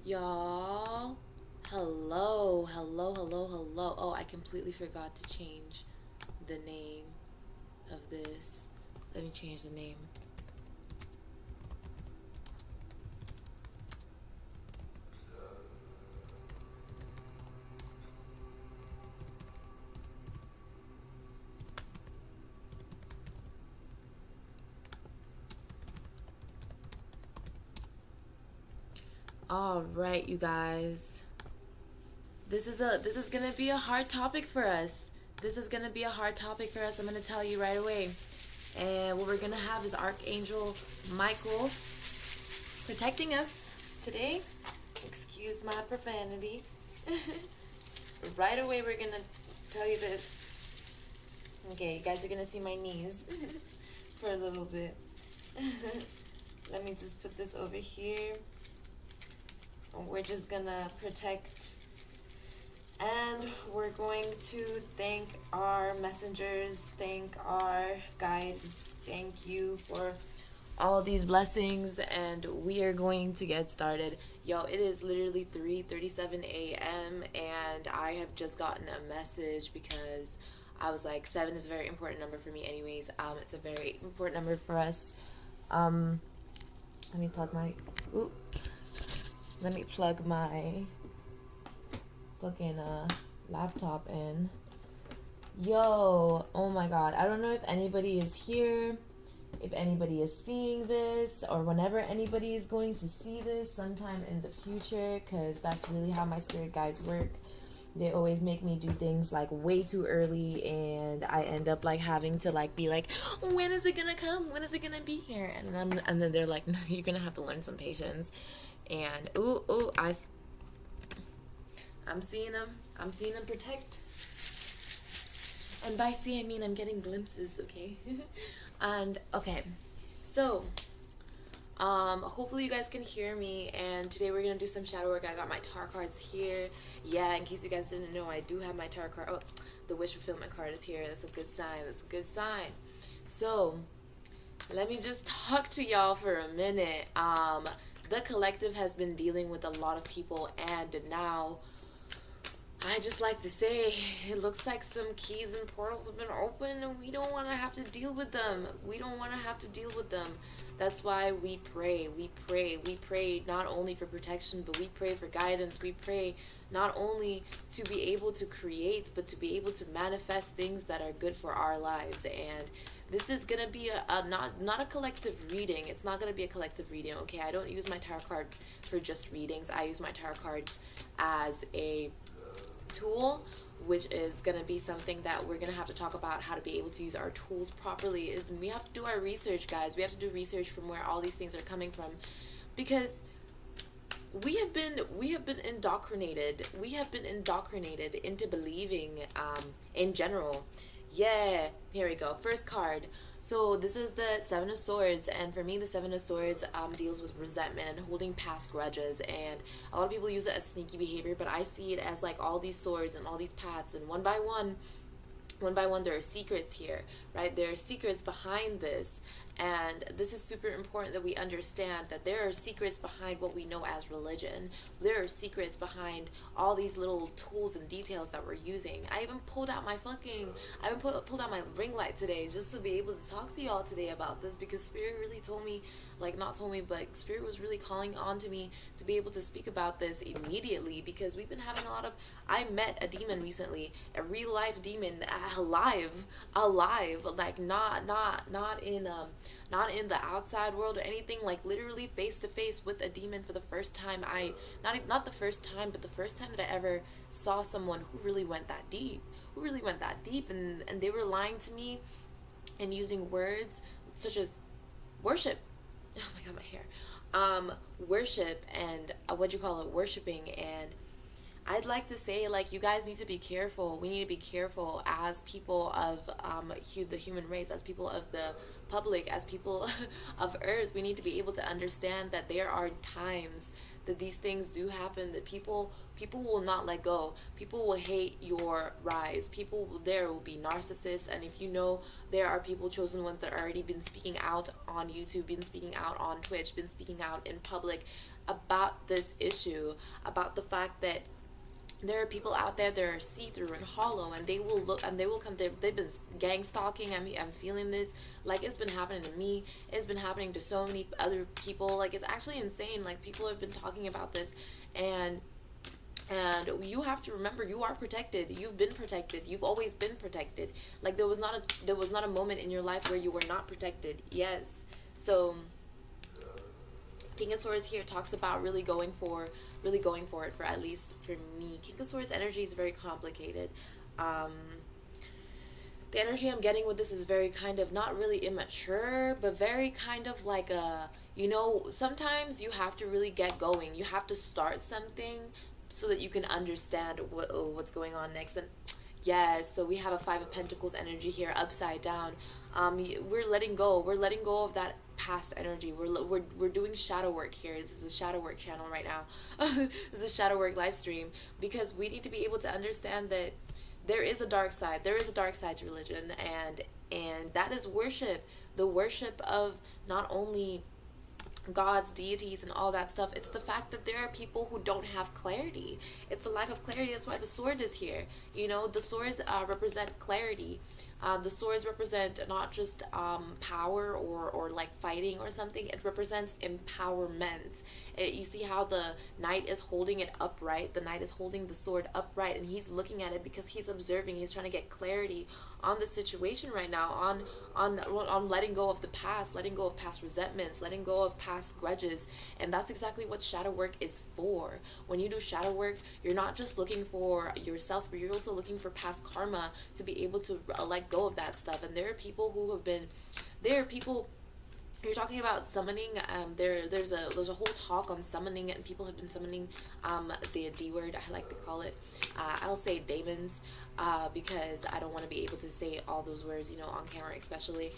Y'all, hello, hello, hello, hello. Oh, I completely forgot to change the name of this. Let me change the name. All right, you guys. This is gonna be a hard topic for us. This is gonna be a hard topic for us. I'm gonna tell you right away. And what we're gonna have is Archangel Michael protecting us today. Excuse my profanity. Right away, we're gonna tell you this. Okay, you guys are gonna see my knees for a little bit. Let me just put this over here. We're just gonna protect, and we're going to thank our messengers, thank our guides, thank you for all these blessings, and we are going to get started. Yo, it is literally 3:37 a.m. and I have just gotten a message because I was like, 7 is a very important number for me anyways. It's a very important number for us. Let me plug my fucking laptop in. Yo, oh my god, I don't know if anybody is here, if anybody is seeing this, or whenever anybody is going to see this sometime in the future, because that's really how my spirit guides work. They always make me do things like way too early, and I end up like having to like be like, when is it gonna come, when is it gonna be here, and then they're like, no, you're gonna have to learn some patience. And I'm seeing them protect. And by see, I mean I'm getting glimpses, okay? And, okay, so, hopefully you guys can hear me, and today we're going to do some shadow work. I got my tarot cards here. Yeah, in case you guys didn't know, I do have my tarot card. Oh, the wish fulfillment card is here. That's a good sign. That's a good sign. So, let me just talk to y'all for a minute. The collective has been dealing with a lot of people, and now I just like to say it looks like some keys and portals have been opened, and we don't want to have to deal with them. We don't want to have to deal with them. That's why we pray. We pray not only for protection, but we pray for guidance. We pray not only to be able to create, but to be able to manifest things that are good for our lives. And this is gonna be not a collective reading. It's not gonna be a collective reading, okay? I don't use my tarot card for just readings. I use my tarot cards as a tool, which is going to be something that we're going to have to talk about, how to be able to use our tools properly. We have to do our research, guys. We have to do research from where all these things are coming from, because we have been indoctrinated. We have been indoctrinated into believing in general. Yeah, here we go. First card. So this is the Seven of Swords, and for me the Seven of Swords deals with resentment and holding past grudges, and a lot of people use it as sneaky behavior, but I see it as like all these swords and all these paths, and one by one there are secrets here, right? There are secrets behind this, and this is super important that we understand that there are secrets behind what we know as religion. There are secrets behind all these little tools and details that we're using. I even pulled out my pulled out my ring light today just to be able to talk to y'all today about this, because Spirit really told me, like, not told me, but Spirit was really calling on to me to be able to speak about this immediately, because we've been having a lot of, I met a demon recently, a real life demon, alive, like not in the outside world or anything, like literally face to face with a demon for the first time. Not the first time, but the first time that I ever saw someone who really went that deep, and they were lying to me and using words such as worship. Oh my god, my hair. Worship and worshiping. And I'd like to say, like, you guys need to be careful. We need to be careful as people of the human race, as people of the public, as people of Earth. We need to be able to understand that there are times that these things do happen, that people will not let go. People will hate your rise. There will be narcissists, and if you know, there are people, chosen ones, that already been speaking out on YouTube, been speaking out on Twitch, been speaking out in public, about this issue, about the fact that there are people out there that are see-through and hollow, and they will look and they will come there. They've been gang stalking. I mean, I'm feeling this, like, it's been happening to me. It's been happening to so many other people. Like, it's actually insane. Like, people have been talking about this, and you have to remember, you are protected. You've been protected. You've always been protected. Like, there was not a moment in your life where you were not protected. Yes. So King of Swords here talks about really going for it, for at least for me. King of Swords energy is very complicated. The energy I'm getting with this is very kind of not really immature, but very kind of like a, you know, sometimes you have to really get going. You have to start something so that you can understand what's going on next. And yes, so we have a Five of Pentacles energy here, upside down. We're letting go. We're letting go of that past energy. We're doing shadow work here. This is a shadow work channel right now. This is a shadow work live stream, because we need to be able to understand that there is a dark side. There is a dark side to religion, and that is worship. The worship of not only gods, deities, and all that stuff. It's the fact that there are people who don't have clarity. It's a lack of clarity. That's why the sword is here. You know, the swords represent clarity. The swords represent not just power or like fighting or something. It represents empowerment. You see how the knight is holding it upright. The knight is holding the sword upright, and he's looking at it because he's observing. He's trying to get clarity on the situation right now, on letting go of the past, letting go of past resentments, letting go of past grudges. And that's exactly what shadow work is for. When you do shadow work, you're not just looking for yourself, but you're also looking for past karma to be able to let go of that stuff. And there are people who have been, there are people, you're talking about summoning. There's a whole talk on summoning, and people have been summoning the D word, I like to call it. I'll say demons, because I don't want to be able to say all those words, you know, on camera especially.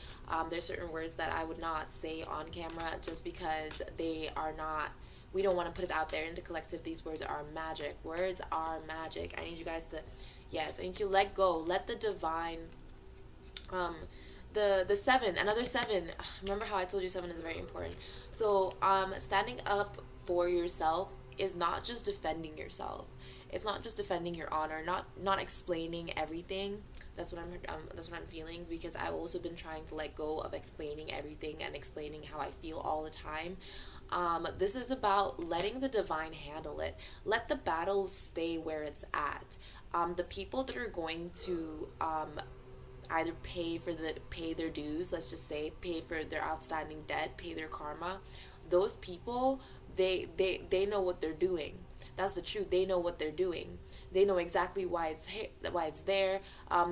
There's certain words that I would not say on camera just because they are not, we don't want to put it out there into collective. These words are magic. Words are magic. I need you guys to, yes, I need you to let go. Let the divine, the seven, another seven. Remember how I told you seven is very important. So standing up for yourself is not just defending yourself. It's not just defending your honor, not explaining everything. That's what I'm feeling, because I've also been trying to let go of explaining everything and explaining how I feel all the time. This is about letting the divine handle it. Let the battle stay where it's at. The people that are going to either pay their dues, let's just say, pay for their outstanding debt, pay their karma, those people, they know what they're doing. That's the truth. They know what they're doing. They know exactly why it's there.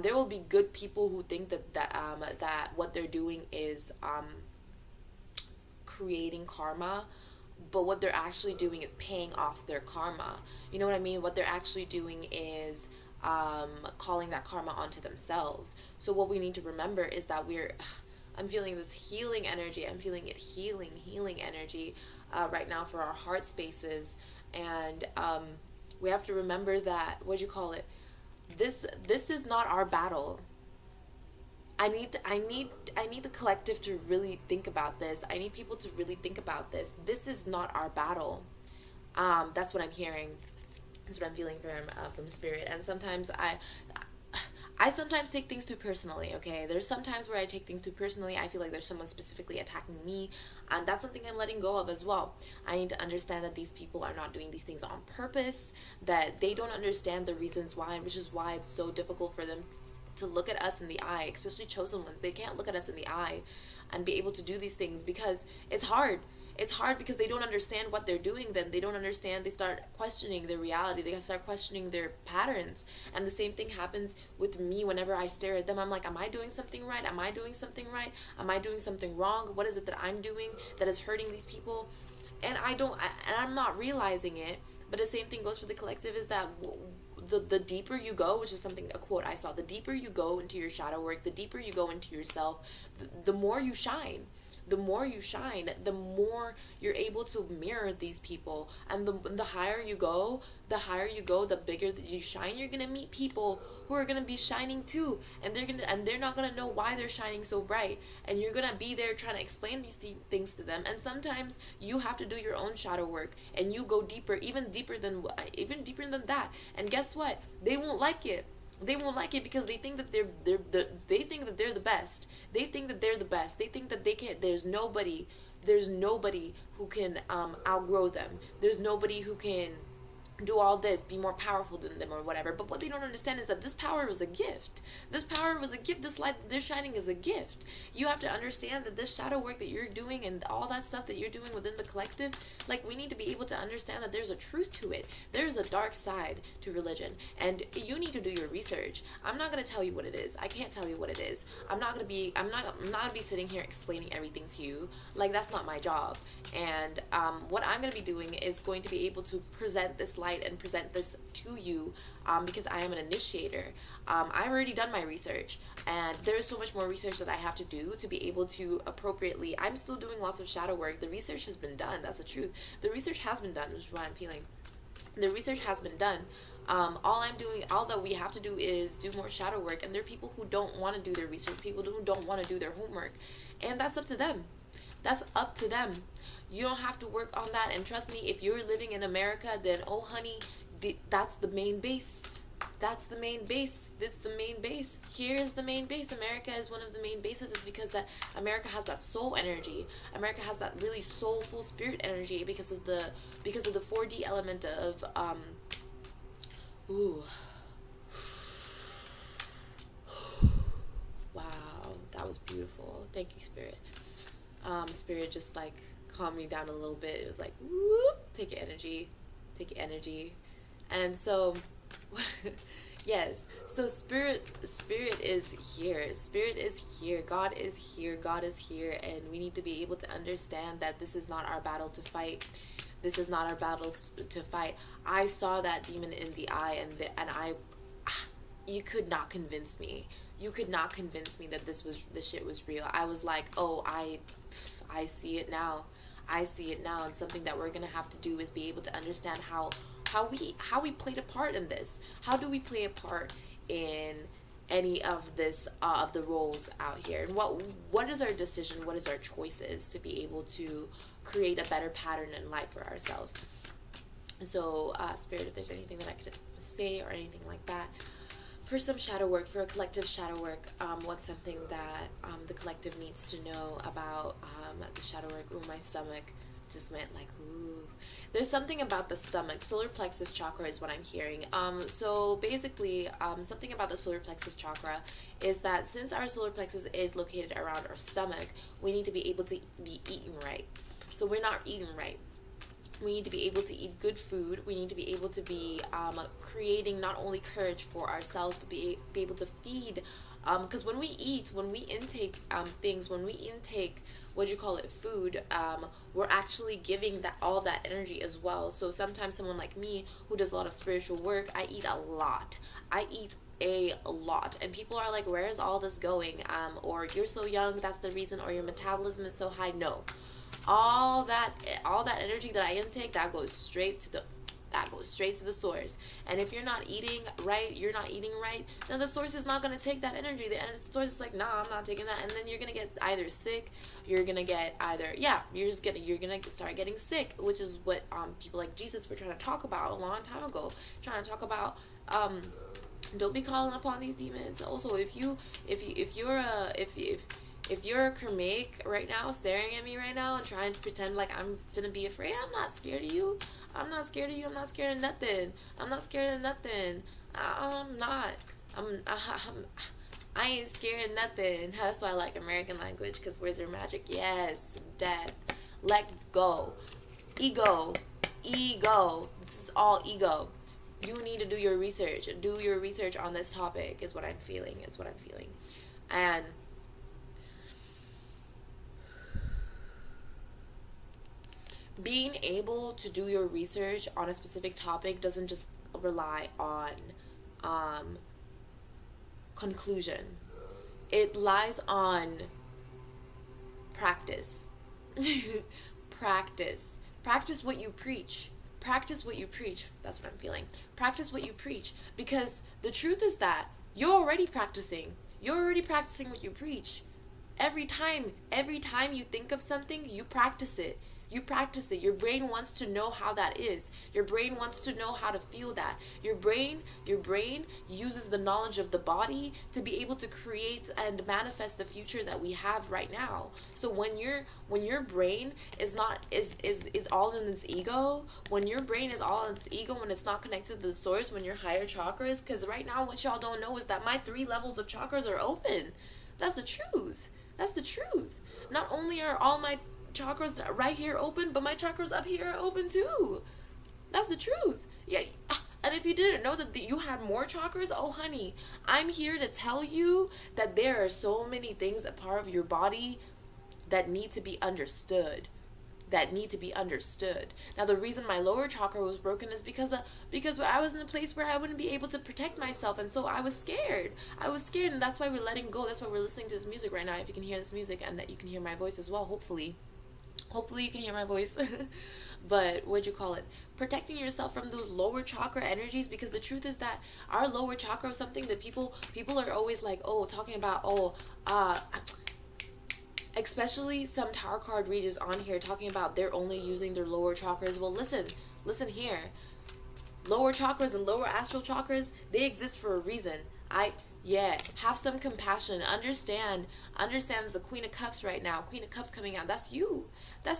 There will be good people who think that what they're doing is creating karma, but what they're actually doing is paying off their karma. You know what I mean? What they're actually doing is calling that karma onto themselves. So what we need to remember is that I'm feeling this healing energy. I'm feeling it healing energy right now for our heart spaces. And we have to remember that, what'd you call it? This is not our battle. I need the collective to really think about this. I need people to really think about this. This is not our battle. That's what I'm hearing. That's what I'm feeling from spirit. And sometimes I sometimes take things too personally, okay? There's some times where I take things too personally. I feel like there's someone specifically attacking me, and that's something I'm letting go of as well. I need to understand that these people are not doing these things on purpose, that they don't understand the reasons why, which is why it's so difficult for them to look at us in the eye, especially chosen ones. They can't look at us in the eye and be able to do these things because it's hard. It's hard because they don't understand what they're doing. Then they don't understand. They start questioning their reality. They start questioning their patterns. And the same thing happens with me whenever I stare at them. I'm like, am I doing something right? Am I doing something right? Am I doing something wrong? What is it that I'm doing that is hurting these people? And I'm not realizing it. But the same thing goes for the collective, is that the deeper you go, which is a quote I saw, the deeper you go into your shadow work, the deeper you go into yourself, the more you shine. the more you shine, the more you're able to mirror these people. And the higher you go, the bigger that you shine. You're gonna meet people who are gonna be shining too, and they're not gonna know why they're shining so bright. And you're gonna be there trying to explain these things to them. And sometimes you have to do your own shadow work, and you go deeper, even deeper than that. And guess what? They won't like it. They won't like it because they think that they think that they're the best. They think that they're the best. They think that they can't. There's nobody who can outgrow them. There's nobody who can do all this, be more powerful than them or whatever. But what they don't understand is that this power was a gift. This power was a gift. This light they're shining is a gift. You have to understand that this shadow work that you're doing and all that stuff that you're doing within the collective, like, we need to be able to understand that there's a truth to it. There's a dark side to religion, and you need to do your research. I'm not going to tell you what it is. I can't tell you what it is. I'm not going to be sitting here explaining everything to you. Like, that's not my job. And what I'm going to be doing is going to be able to present this light and present this to you, because I am an initiator. I've already done my research, and there's so much more research that I have to do to be able to appropriately. I'm still doing lots of shadow work. The research has been done. That's the truth. The research has been done, which is what I'm feeling. The research has been done. All that we have to do is do more shadow work. And there are people who don't want to do their research, people who don't want to do their homework, and that's up to them. That's up to them. You don't have to work on that. And trust me, if you're living in America, then, oh honey, that's the main base. That's the main base. This is the main base. Here is the main base. America is one of the main bases. It's because that America has that soul energy. America has that really soulful spirit energy because of the 4D element of ooh. Wow, that was beautiful. Thank you, Spirit. Spirit just like calmed me down a little bit. It was like, whoop, take your energy. And so yes, so spirit is here. Spirit is here. God is here. God is here. And we need to be able to understand that this is not our battle to fight. This is not our battles to fight. I saw that demon in the eye, and you could not convince me. You could not convince me that this shit was real. I was like, oh, I see it now. I see it now. And something that we're gonna have to do is be able to understand how we played a part in this. How do we play a part in any of this of the roles out here? And what is our decision? What is our choices to be able to create a better pattern in life for ourselves? So, Spirit, if there's anything that I could say or anything like that, for some shadow work, for a collective shadow work, what's something that the collective needs to know about the shadow work? Ooh, my stomach just went like, ooh. There's something about the stomach. Solar plexus chakra is what I'm hearing. So basically, something about the solar plexus chakra is that since our solar plexus is located around our stomach, we need to be able to be eating right. So we're not eating right. We need to be able to eat good food. We need to be able to be creating not only courage for ourselves, but be able to feed. Because when we eat, when we intake things, when we intake, food, we're actually giving all that energy as well. So sometimes someone like me who does a lot of spiritual work, I eat a lot. I eat a lot, and people are like, where is all this going? Or you're so young, that's the reason, or your metabolism is so high. No. All that energy that I intake, that goes straight to the source. And if you're not eating right, then the source is not going to take that energy. The source is like, nah, I'm not taking that. And then you're going to get either sick, you're going to start getting sick, which is what people like Jesus were trying to talk about a long time ago, trying to talk about don't be calling upon these demons. Also, if you're a Kermake right now, staring at me right now and trying to pretend like I'm finna be afraid, I'm not scared of you. I'm not scared of you. I'm not scared of nothing. I'm not scared of nothing. I'm not. I ain't scared of nothing. That's why I like American language, because words are magic. Yes, death. Let go. Ego. This is all ego. You need to do your research. Do your research on this topic is what I'm feeling. And being able to do your research on a specific topic doesn't just rely on conclusion. It lies on practice. Practice. Practice what you preach. Practice what you preach. That's what I'm feeling. Practice what you preach. Because the truth is that you're already practicing. You're already practicing what you preach. Every time you think of something, you practice it. You practice it. Your brain wants to know how that is. Your brain wants to know how to feel that. Your brain uses the knowledge of the body to be able to create and manifest the future that we have right now. So when your brain is all in its ego, when your brain is all in its ego, when it's not connected to the source, when your higher chakras, because right now what y'all don't know is that my 3 levels of chakras are open. That's the truth. That's the truth. Not only are all my chakras right here open, but my chakras up here are open too. That's the truth. Yeah. And if you didn't know that you had more chakras, oh honey, I'm here to tell you that there are so many things a part of your body that need to be understood. Now the reason my lower chakra was broken is because I was in a place where I wouldn't be able to protect myself, and so I was scared, and that's why we're letting go. That's why we're listening to this music right now. If you can hear this music, and that you can hear my voice as well, hopefully you can hear my voice. But what'd you call it, protecting yourself from those lower chakra energies, because the truth is that our lower chakra is something that people are always like, talking about, especially some tarot card readers on here talking about they're only using their lower chakras. Well, listen here. Lower chakras and lower astral chakras, they exist for a reason. Have some compassion. Understand there's a Queen of Cups right now. Queen of Cups coming out. That's you.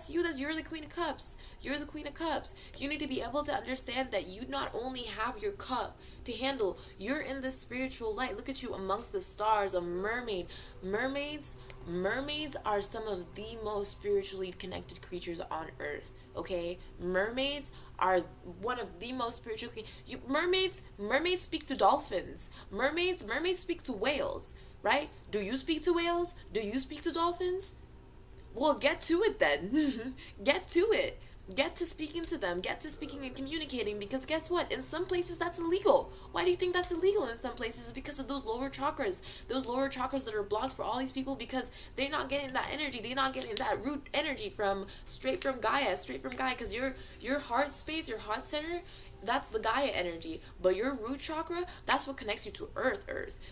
You're the Queen of Cups. You're the Queen of Cups. You need to be able to understand that you not only have your cup to handle, you're in the spiritual light. Look at you amongst the stars, a mermaid. Mermaids are some of the most spiritually connected creatures on earth. Okay, mermaids are one of the most spiritually. Mermaids speak to dolphins. Mermaids speak to whales. Right? Do you speak to whales? Do you speak to dolphins? Well, get to it then. Get to it. Get to speaking to them. Get to speaking and communicating, because guess what? In some places that's illegal. Why do you think that's illegal in some places? It's because of those lower chakras. Those lower chakras that are blocked for all these people, because they're not getting that energy. They're not getting that root energy straight from Gaia, because your heart space, your heart center, that's the Gaia energy. But your root chakra, that's what connects you to earth.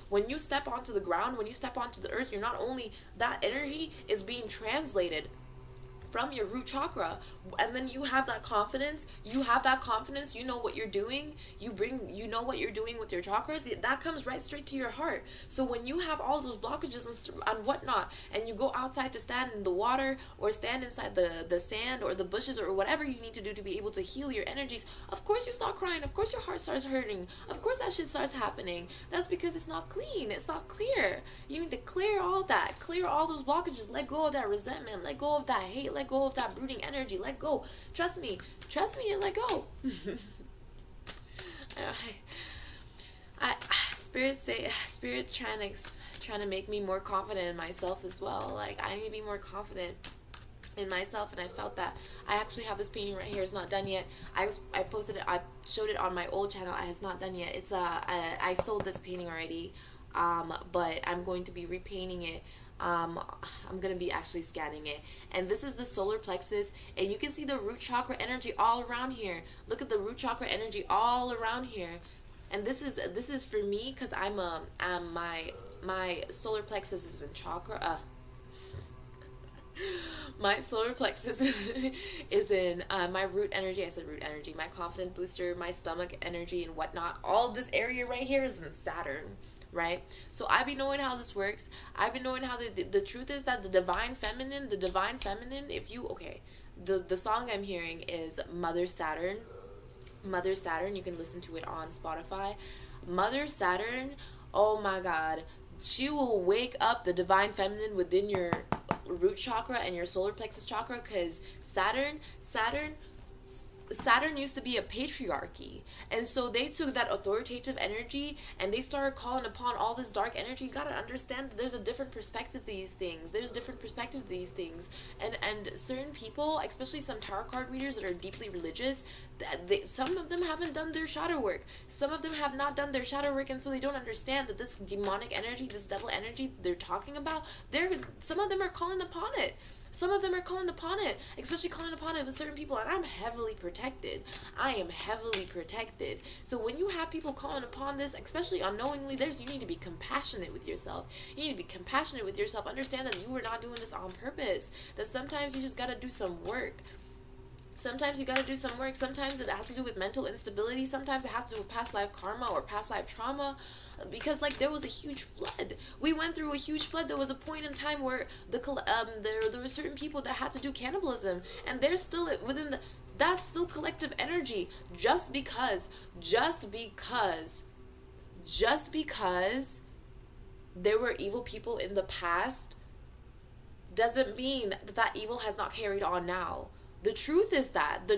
When you step onto the ground, when you step onto the earth, you're not only, that energy is being translated from your root chakra, and then you have that confidence. You know what you're doing. You know what you're doing with your chakras. That comes right straight to your heart. So when you have all those blockages and whatnot, and you go outside to stand in the water, or stand inside the sand or the bushes, or whatever you need to do to be able to heal your energies, of course you start crying. Of course your heart starts hurting. Of course that shit starts happening. That's because it's not clean. It's not clear. You need to clear all that. Clear all those blockages. Let go of that resentment. Let go of that hate. Let go of that brooding energy. Let go. Trust me and let go. Spirit's trying to make me more confident in myself as well. Like, I need to be more confident in myself, and I felt that. I actually have this painting right here. It's not done yet. I posted it. I showed it on my old channel. It's not done yet. It's I sold this painting already, but I'm going to be repainting it. I'm going to be actually scanning it. And this is the solar plexus, and you can see the root chakra energy all around here. Look at the root chakra energy all around here. And this is for me, because my solar plexus is in chakra. My solar plexus is in my root energy. I said root energy. My confidence booster, my stomach energy, and whatnot. All this area right here is in Saturn. Right? So I've been knowing how this works. I've been knowing how the truth is that the divine feminine, if you, the song I'm hearing is Mother Saturn. You can listen to it on Spotify. Mother Saturn, oh my God, she will wake up the divine feminine within your root chakra and your solar plexus chakra, because Saturn used to be a patriarchy, and so they took that authoritative energy and they started calling upon all this dark energy. You gotta understand that there's a different perspective to these things. And certain people, especially some tarot card readers that are deeply religious, some of them haven't done their shadow work. Some of them have not done their shadow work, and so they don't understand that this demonic energy, this devil energy they're talking about, some of them are calling upon it. some of them are calling upon it, especially calling upon it with certain people. And I'm heavily protected. I am heavily protected. So when you have people calling upon this, especially unknowingly, you need to be compassionate with yourself. You need to be compassionate with yourself. Understand that you are not doing this on purpose. That sometimes you just got to do some work. Sometimes you got to do some work. Sometimes it has to do with mental instability. Sometimes it has to do with past life karma or past life trauma. Because like there was a huge flood. We went through a huge flood. There was a point in time where there were certain people that had to do cannibalism, and they're still within that's still collective energy. Just because there were evil people in the past doesn't mean that evil has not carried on now. The truth is that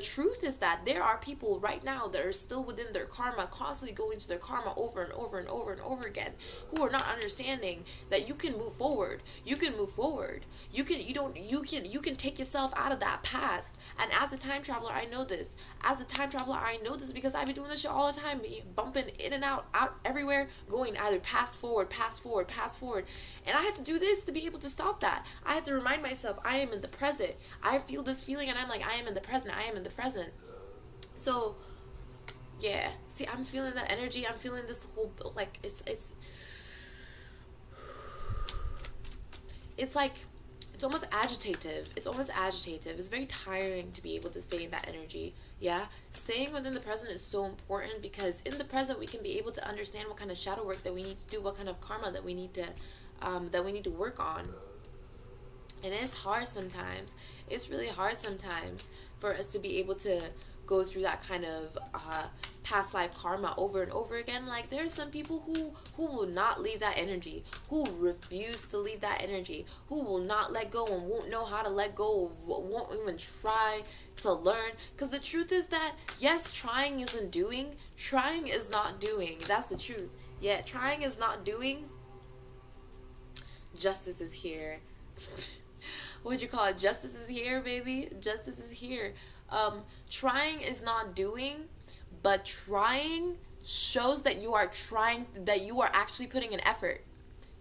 there are people right now that are still within their karma, constantly going to their karma over and over and over and over again, who are not understanding that you can move forward. You can move forward. You can take yourself out of that past. And as a time traveler, I know this. Because I've been doing this shit all the time, bumping in and out everywhere, going either past forward. And I had to do this to be able to stop that. I had to remind myself, I am in the present. I feel this feeling and I'm like, I am in the present. So, yeah. See, I'm feeling that energy. I'm feeling this whole, like, it's like, it's almost agitative. It's very tiring to be able to stay in that energy. Yeah, staying within the present is so important, because in the present we can be able to understand what kind of shadow work that we need to do, what kind of karma that we need to work on. And it's hard sometimes. It's really hard sometimes for us to be able to go through that kind of past life karma over and over again. Like, there are some people who will not leave that energy, who refuse to leave that energy, who will not let go and won't know how to let go, won't even try to learn. Because the truth is that, yes, trying is not doing. That's the truth. Yeah, trying is not doing. Justice is here. What'd you call it? Justice is here, baby. Justice is here. Trying is not doing, but trying shows that you are trying, that you are actually putting an effort.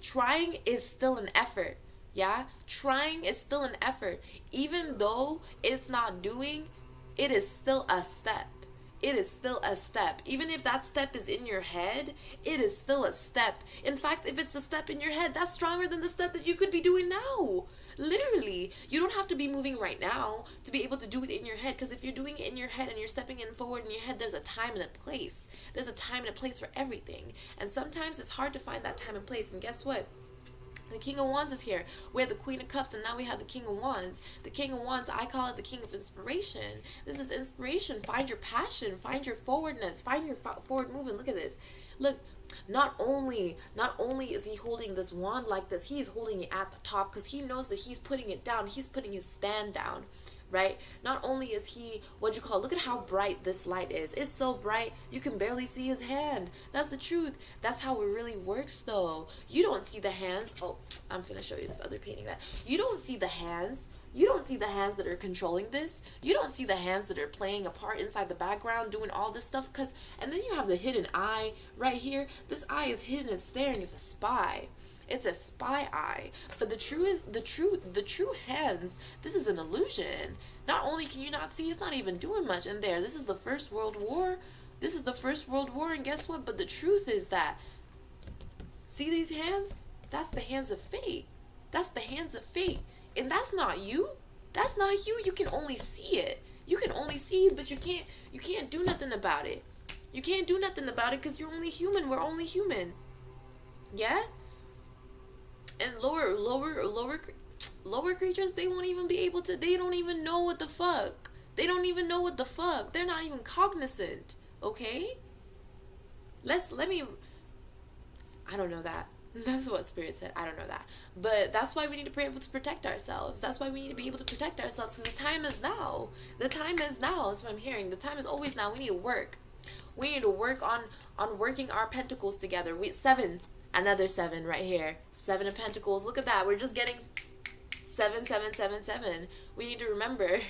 Trying is still an effort. Yeah? Trying is still an effort. Even though it's not doing, it is still a step. It is still a step. Even if that step is in your head, it is still a step. In fact, if it's a step in your head, that's stronger than the step that you could be doing now. Literally, you don't have to be moving right now to be able to do it in your head. Because if you're doing it in your head and you're stepping in forward in your head, there's a time and a place. There's a time and a place for everything. And sometimes it's hard to find that time and place. And guess what? The King of Wands is here. We have the Queen of Cups, and now we have the King of Wands. The King of Wands, I call it the King of Inspiration. This is inspiration. Find your passion. Find your forwardness. Find your forward movement. Look at this. Look, not only is he holding this wand like this, he's holding it at the top because he knows that he's putting it down. He's putting his stand down. Right? Not only is he, look at how bright this light is. It's so bright, you can barely see his hand. That's the truth. That's how it really works, though. You don't see the hands. Oh, I'm finna show you this other painting that. You don't see the hands. You don't see the hands that are controlling this. You don't see the hands that are playing a part inside the background, doing all this stuff. And then you have the hidden eye right here. This eye is hidden and staring as a spy. It's a spy eye. But the true hands, this is an illusion. Not only can you not see, it's not even doing much in there. This is the First World War. And guess what? But the truth is that, see these hands? That's the hands of fate. And that's not you. You can only see it. But you can't do nothing about it. You can't do nothing about it because you're only human. We're only human. Yeah? And lower creatures, they won't even be able to, they don't even know what the fuck. They're not even cognizant. Okay? I don't know that. That's what Spirit said. I don't know that. But that's why we need to be able to protect ourselves. That's why we need to be able to protect ourselves, because the time is now. That's what I'm hearing. The time is always now. We need to work. We need to work on working our pentacles together. Another 7 right here. 7 of Pentacles. Look at that. We're just getting 7, 7, 7, 7. We need to remember.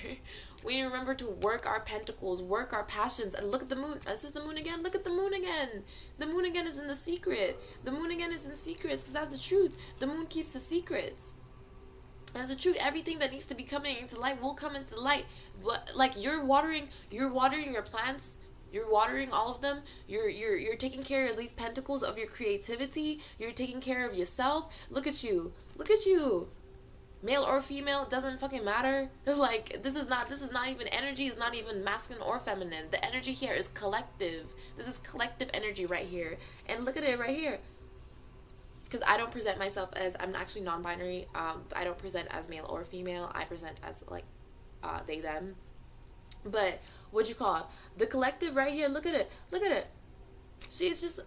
We need to remember to work our pentacles, work our passions. And look at the moon. This is the moon again. Look at the moon again. The moon again is in the secret. The moon again is in secrets, because that's the truth. The moon keeps the secrets. That's the truth. Everything that needs to be coming into light will come into light. But like you're watering your plants. You're watering all of them. You're taking care of these pentacles of your creativity. You're taking care of yourself. Look at you. Look at you. Male or female, doesn't fucking matter. Like this is not even energy. It's not even masculine or feminine. The energy here is collective. This is collective energy right here. And look at it right here. Because I don't present myself as, I'm actually non-binary. I don't present as male or female. I present as like they, them. But what you call it? The collective right here. Look at it. Look at it. She's just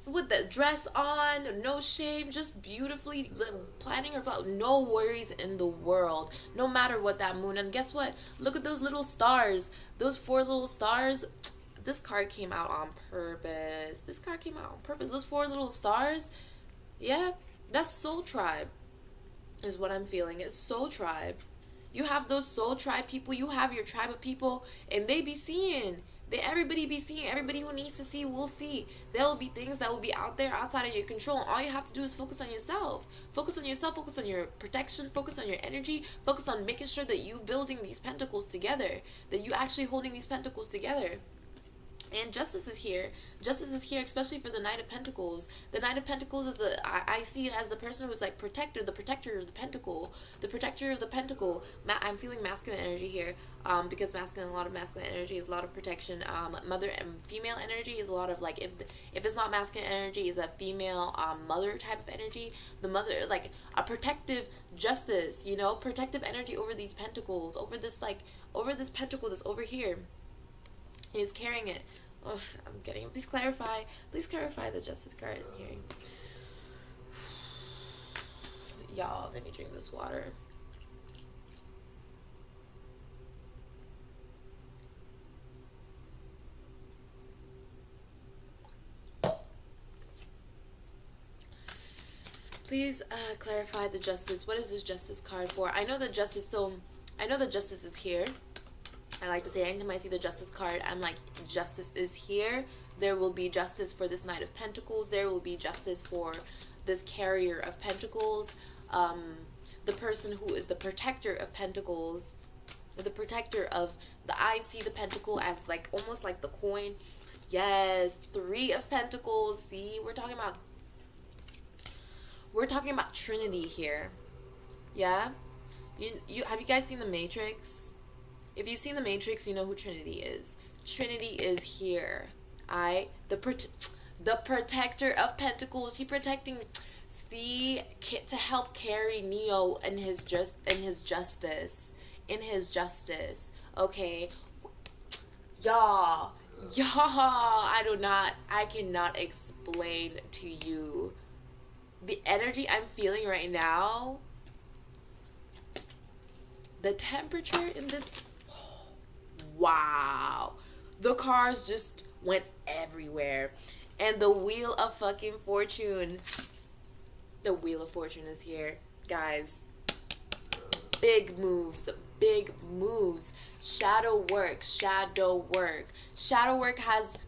with the dress on, no shame, just beautifully planning her flower. No worries in the world, no matter what that moon. And guess what? Look at those little stars. Those 4 little stars. This card came out on purpose. This card came out on purpose. Those 4 little stars. Yeah, that's soul tribe is what I'm feeling. It's soul tribe. You have those soul tribe people. You have your tribe of people, and they be seeing. Everybody be seeing. Everybody who needs to see will see. There will be things that will be out there outside of your control. And all you have to do is focus on yourself. Focus on yourself. Focus on your protection. Focus on your energy. Focus on making sure that you building these pentacles together. That you actually holding these pentacles together. And justice is here. Justice is here, especially for the Knight of Pentacles. The Knight of Pentacles is I see it as the person who's like protector, the protector of the pentacle. The protector of the pentacle. I'm feeling masculine energy here. Because a lot of masculine energy is a lot of protection. Mother and female energy is a lot of like, if it's not masculine energy, is a female mother type of energy. The mother, like a protective justice, you know, protective energy over these pentacles, over this pentacle that's over here. Is carrying it. Oh, I'm getting it. Please clarify the justice card here. Y'all, let me drink this water. Please clarify the justice. What is this justice card for? I know that justice is here. I like to say anytime I see the justice card, I'm like, justice is here. There will be justice for this Knight of Pentacles. There will be justice for this carrier of Pentacles. The person who is the protector of Pentacles. The protector of I see the pentacle as like, almost like the coin. Yes, 3 of Pentacles. See, we're talking about Trinity here. Yeah? Have you guys seen The Matrix? If you've seen The Matrix, you know who Trinity is. Trinity is here. The protector of Pentacles. She protecting, see, to help carry Neo in his justice. Okay, y'all, I cannot explain to you the energy I'm feeling right now. The temperature in this. Wow, the cars just went everywhere. And the Wheel of fucking Fortune. The Wheel of Fortune is here, guys. Big moves. ShadowWork has,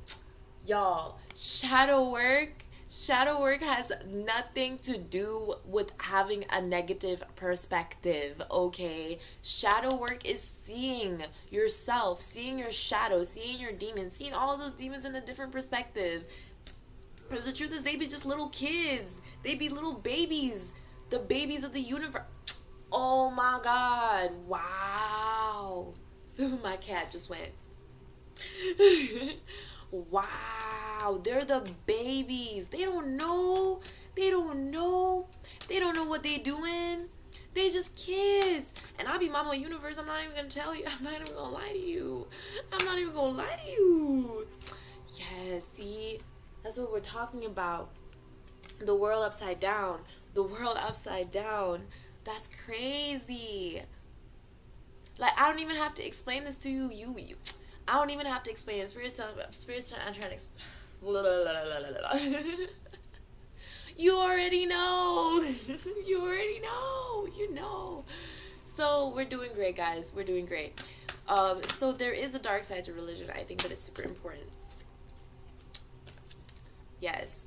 y'all, ShadowWork has nothing to do with having a negative perspective, okay? ShadowWork is seeing yourself, seeing your shadow, seeing your demons, seeing all those demons in a different perspective. Because the truth is, they be just little kids. They be little babies. The babies of the universe. Oh my God. Wow. My cat just went. Wow, they're the babies. They don't know what they doing. They just kids. And I be Mama Universe. I'm not even gonna tell you. I'm not even gonna lie to you. Yes, see, that's what we're talking about. The world upside down. That's crazy. Like, I don't even have to explain this to you. I don't even have to explain it. Spirit's telling, I'm trying to explain. You already know. You know. So we're doing great, guys. We're doing great. So there is a dark side to religion. I think that it's super important. Yes.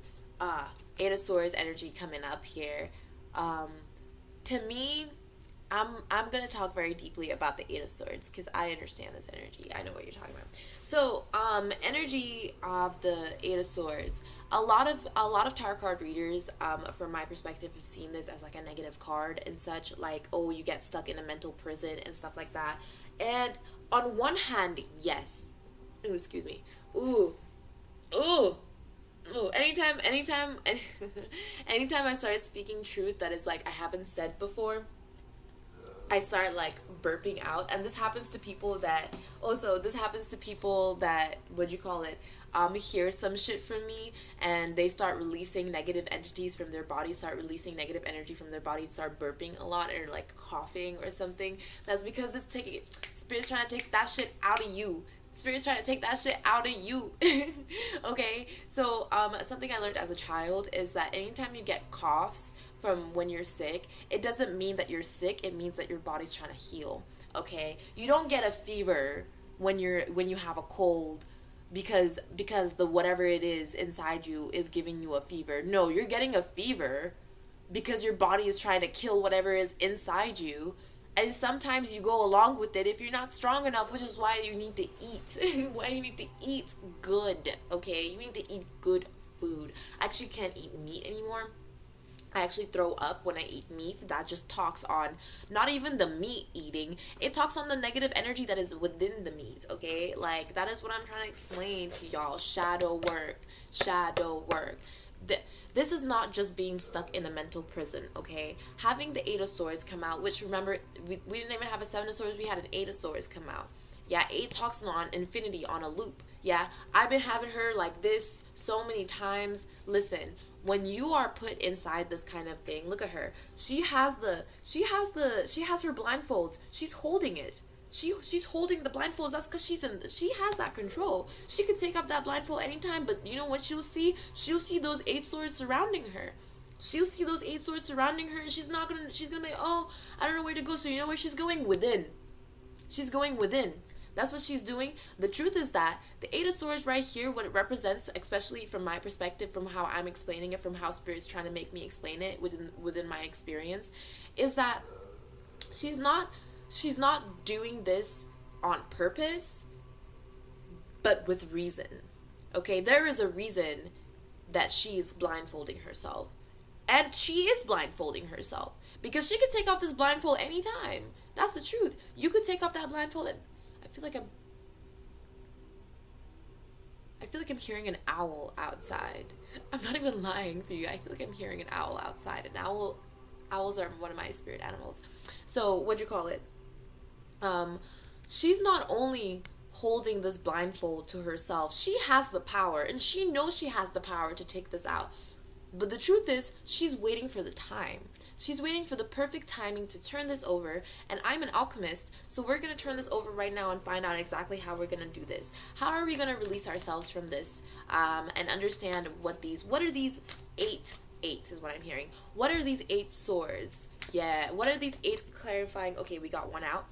8 of Swords energy coming up here. To me, I'm gonna talk very deeply about the Eight of Swords because I understand this energy. I know what you're talking about. So, energy of the Eight of Swords. A lot of tarot card readers, from my perspective, have seen this as like a negative card and such. Like, oh, you get stuck in a mental prison and stuff like that. And on one hand, yes. Ooh, excuse me. Ooh, ooh. Oh, anytime, anytime I start speaking truth that is like I haven't said before, I start like burping out, and this happens to people that what do you call it, hear some shit from me, and they start releasing negative entities from their body, start releasing negative energy from their body, start burping a lot or like coughing or something. That's because this taking spirit's trying to take that shit out of you. Spirit's trying to take that shit out of you. Okay, so something I learned as a child is that anytime you get coughs from when you're sick, it doesn't mean that you're sick, it means that your body's trying to heal. Okay, you don't get a fever when you have a cold because the whatever it is inside you is giving you a fever. No, you're getting a fever because your body is trying to kill whatever is inside you. And sometimes you go along with it if you're not strong enough, which is why you need to eat. Why you need to eat good, okay? You need to eat good food. I actually can't eat meat anymore. I actually throw up when I eat meat. That just talks on not even the meat eating. It talks on the negative energy that is within the meat, okay? Like, that is what I'm trying to explain to y'all. Shadow work. Shadow work. This is not just being stuck in a mental prison, okay? Having the Eight of Swords come out, which remember, we didn't even have a Seven of Swords, we had an Eight of Swords come out. Yeah, 8 talks on infinity on a loop. Yeah, I've been having her like this so many times. Listen, when you are put inside this kind of thing, look at her. She has her blindfolds. She's holding it. She's holding the blindfolds. That's because she has that control. She could take off that blindfold anytime, but you know what she'll see? She'll see those 8 swords surrounding her. She'll see those 8 swords surrounding her, and she's gonna be like, oh, I don't know where to go. So you know where she's going? Within. She's going within. That's what she's doing. The truth is that the 8 of Swords right here, what it represents, especially from my perspective, from how I'm explaining it, from how Spirit's trying to make me explain it within my experience, is that she's not doing this on purpose, but with reason. Okay, there is a reason that she's blindfolding herself. And she is blindfolding herself. Because she could take off this blindfold anytime. That's the truth. You could take off that blindfold and I feel like I'm hearing an owl outside. I'm not even lying to you. I feel like I'm hearing an owl outside. Owls are one of my spirit animals. So, what'd you call it? She's not only holding this blindfold to herself, she has the power, and she knows she has the power to take this out. But the truth is, she's waiting for the time. She's waiting for the perfect timing to turn this over, and I'm an alchemist, so we're going to turn this over right now and find out exactly how we're going to do this. How are we going to release ourselves from this, and understand what are these 8 is what I'm hearing. What are these 8 swords? Yeah, what are these 8 clarifying? Okay, we got one out.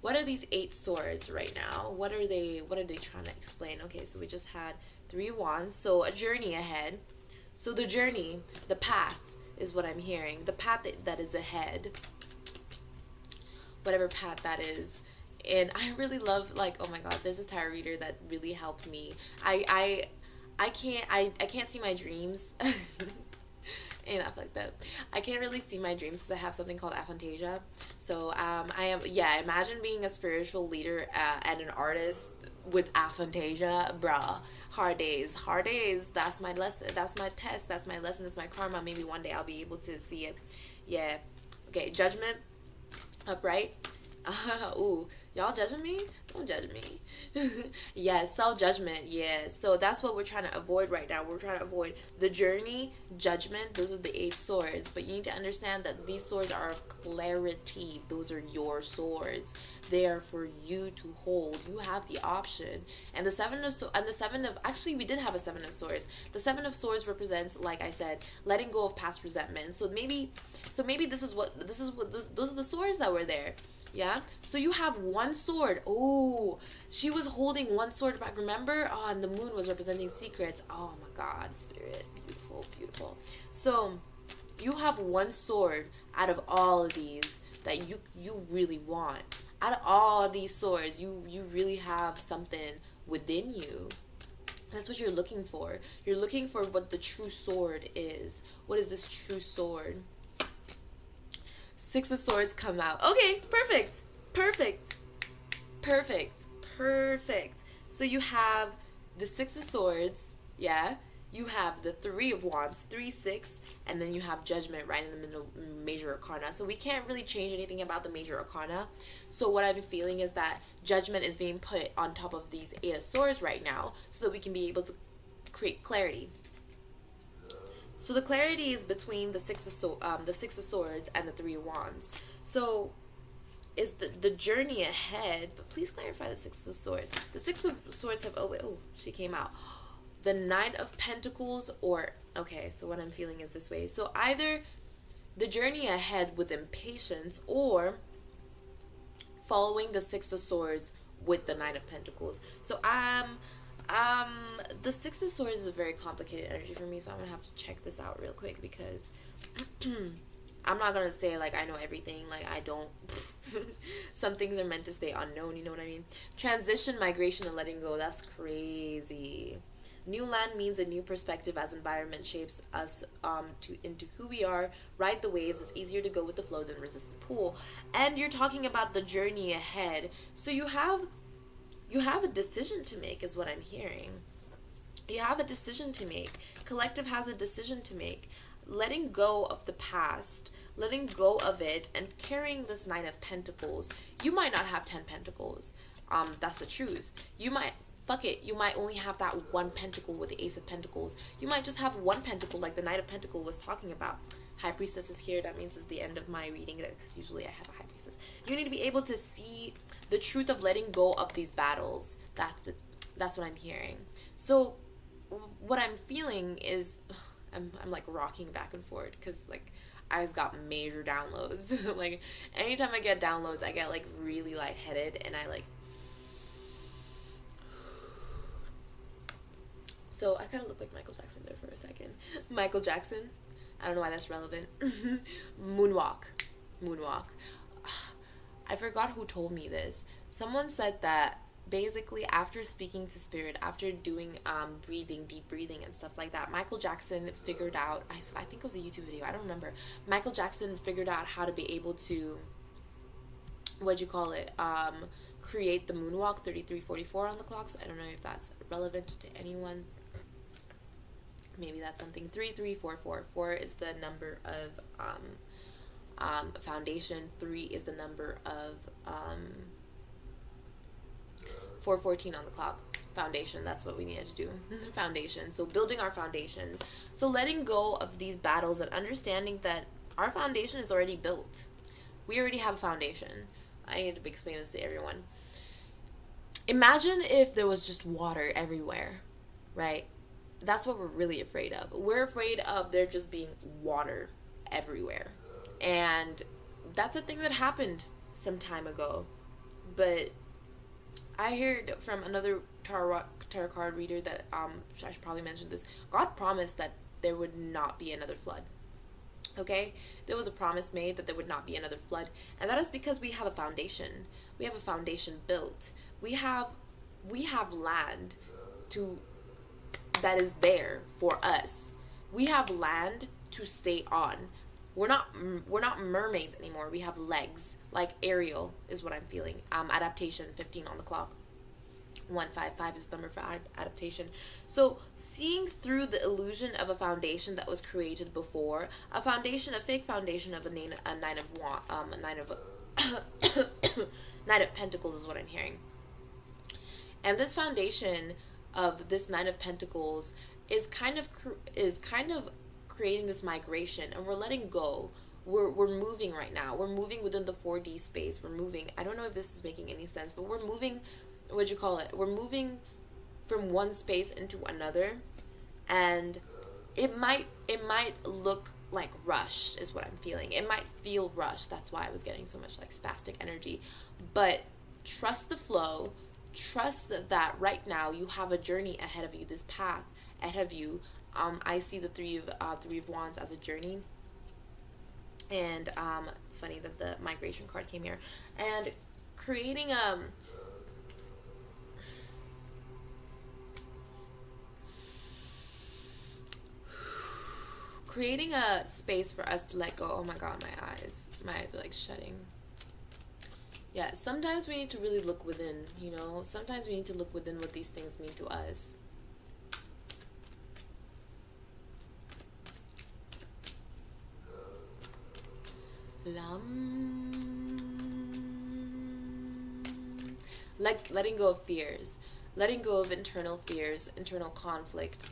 What are these 8 swords right now? What are they trying to explain? Okay, so we just had 3 wands, so a journey ahead. So the journey, the path is what I'm hearing. The path that is ahead. Whatever path that is. And I really love, like, oh my god, there's this tarot reader that really helped me. I can't see my dreams. Ain't that fucked up? I can't really see my dreams because I have something called aphantasia. So imagine being a spiritual leader and an artist with aphantasia, bruh. Hard days. That's my lesson. That's my test. That's my lesson. That's my karma. Maybe one day I'll be able to see it. Yeah. Okay. Judgment. Upright. Ooh, y'all judging me? Don't judge me. Yeah, self-judgment. Yeah, so that's what we're trying to avoid right now. We're trying to avoid the journey, judgment. Those are the 8 swords. But you need to understand that these swords are of clarity. Those are your swords. They are for you to hold. You have the option. And the seven of actually we did have a 7 of swords. The 7 of swords represents, like I said, letting go of past resentment. So maybe those are the swords that were there. Yeah, so you have 1 sword. Oh, she was holding 1 sword back. Remember? Oh, and the moon was representing secrets. Oh my god, spirit. Beautiful, beautiful. So You have one sword out of all of these that you really want. Out of all these swords, you really have something within you. That's what you're looking for. You're looking for what the true sword is. What is this true sword? Six of Swords come out. Okay, perfect. Perfect. Perfect. Perfect. So you have the Six of Swords, yeah. You have the Three of Wands, 3, 6, and then you have Judgment right in the middle, Major Arcana. So we can't really change anything about the Major Arcana. So what I've been feeling is that Judgment is being put on top of these Eight of Swords right now so that we can be able to create clarity. So the clarity is between the Six of Swords and the Three of Wands. So is the journey ahead, but please clarify the Six of Swords. The Six of Swords have, oh, she came out. The Nine of Pentacles, or, okay, so what I'm feeling is this way. So either the journey ahead with impatience, or following the Six of Swords with the Nine of Pentacles. So the Six of Swords is a very complicated energy for me, so I'm gonna have to check this out real quick, because I'm not gonna say like I know everything, like I don't. Some things are meant to stay unknown, you know what I mean? Transition, migration, and letting go, that's crazy. New land means a new perspective as environment shapes us into who we are. Ride the waves. It's easier to go with the flow than resist the pull. And you're talking about the journey ahead. So you have a decision to make, is what I'm hearing. You have a decision to make. Collective has a decision to make. Letting go of the past, letting go of it, and carrying this Nine of Pentacles. You might not have 10 pentacles. That's the truth. You might, fuck it, you might only have that one pentacle with the Ace of Pentacles. You might just have one pentacle like the Knight of Pentacles was talking about. High Priestess is here. That means it's the end of my reading, because usually I have a High Priestess. You need to be able to see the truth of letting go of these battles. That's what I'm hearing. So what I'm feeling is, I'm like rocking back and forth, because like I just got major downloads. Like anytime I get downloads, I get like really lightheaded, and I like, so I kind of look like Michael Jackson there for a second. Michael Jackson, I don't know why that's relevant. Moonwalk. I forgot who told me this. Someone said that basically after speaking to spirit, after doing deep breathing and stuff like that, Michael Jackson figured out, I think it was a YouTube video, I don't remember. Michael Jackson figured out how to be able to, create the moonwalk 3344 on the clocks. I don't know if that's relevant to anyone. Maybe that's something. 33444 is the number of foundation. 3 is the number of 414 on the clock. Foundation, that's what we needed to do. Foundation. So building our foundation. So letting go of these battles and understanding that our foundation is already built. We already have a foundation. I need to explain this to everyone. Imagine if there was just water everywhere, right? That's what we're really afraid of. We're afraid of there just being water everywhere. And that's a thing that happened some time ago. But I heard from another tarot card reader that, I should probably mention this, God promised that there would not be another flood. Okay? There was a promise made that there would not be another flood. And that is because we have a foundation. We have a foundation built. We have land that is there for us. We have land to stay on. We're not mermaids anymore. We have legs. Like Ariel is what I'm feeling. Adaptation, 15 on the clock. 155 is the number for adaptation. So seeing through the illusion of a foundation that was created before, a fake foundation of a Nine of Pentacles is what I'm hearing. And this foundation of this Nine of Pentacles is kind of creating this migration, and we're letting go. We're moving right now. We're moving within the 4D space. We're moving. I don't know if this is making any sense, but we're moving. We're moving from one space into another, and it might look like rushed is what I'm feeling. It might feel rushed. That's why I was getting so much like spastic energy. But trust the flow. Trust that right now you have a journey ahead of you. This path ahead of you. I see the three of Wands as a journey. And it's funny that the migration card came here. And creating creating a space for us to let go. Oh my god, my eyes are like shutting. Yeah, sometimes we need to really look within, you know. Sometimes we need to look within what these things mean to us. Like letting go of fears, letting go of internal fears, internal conflict,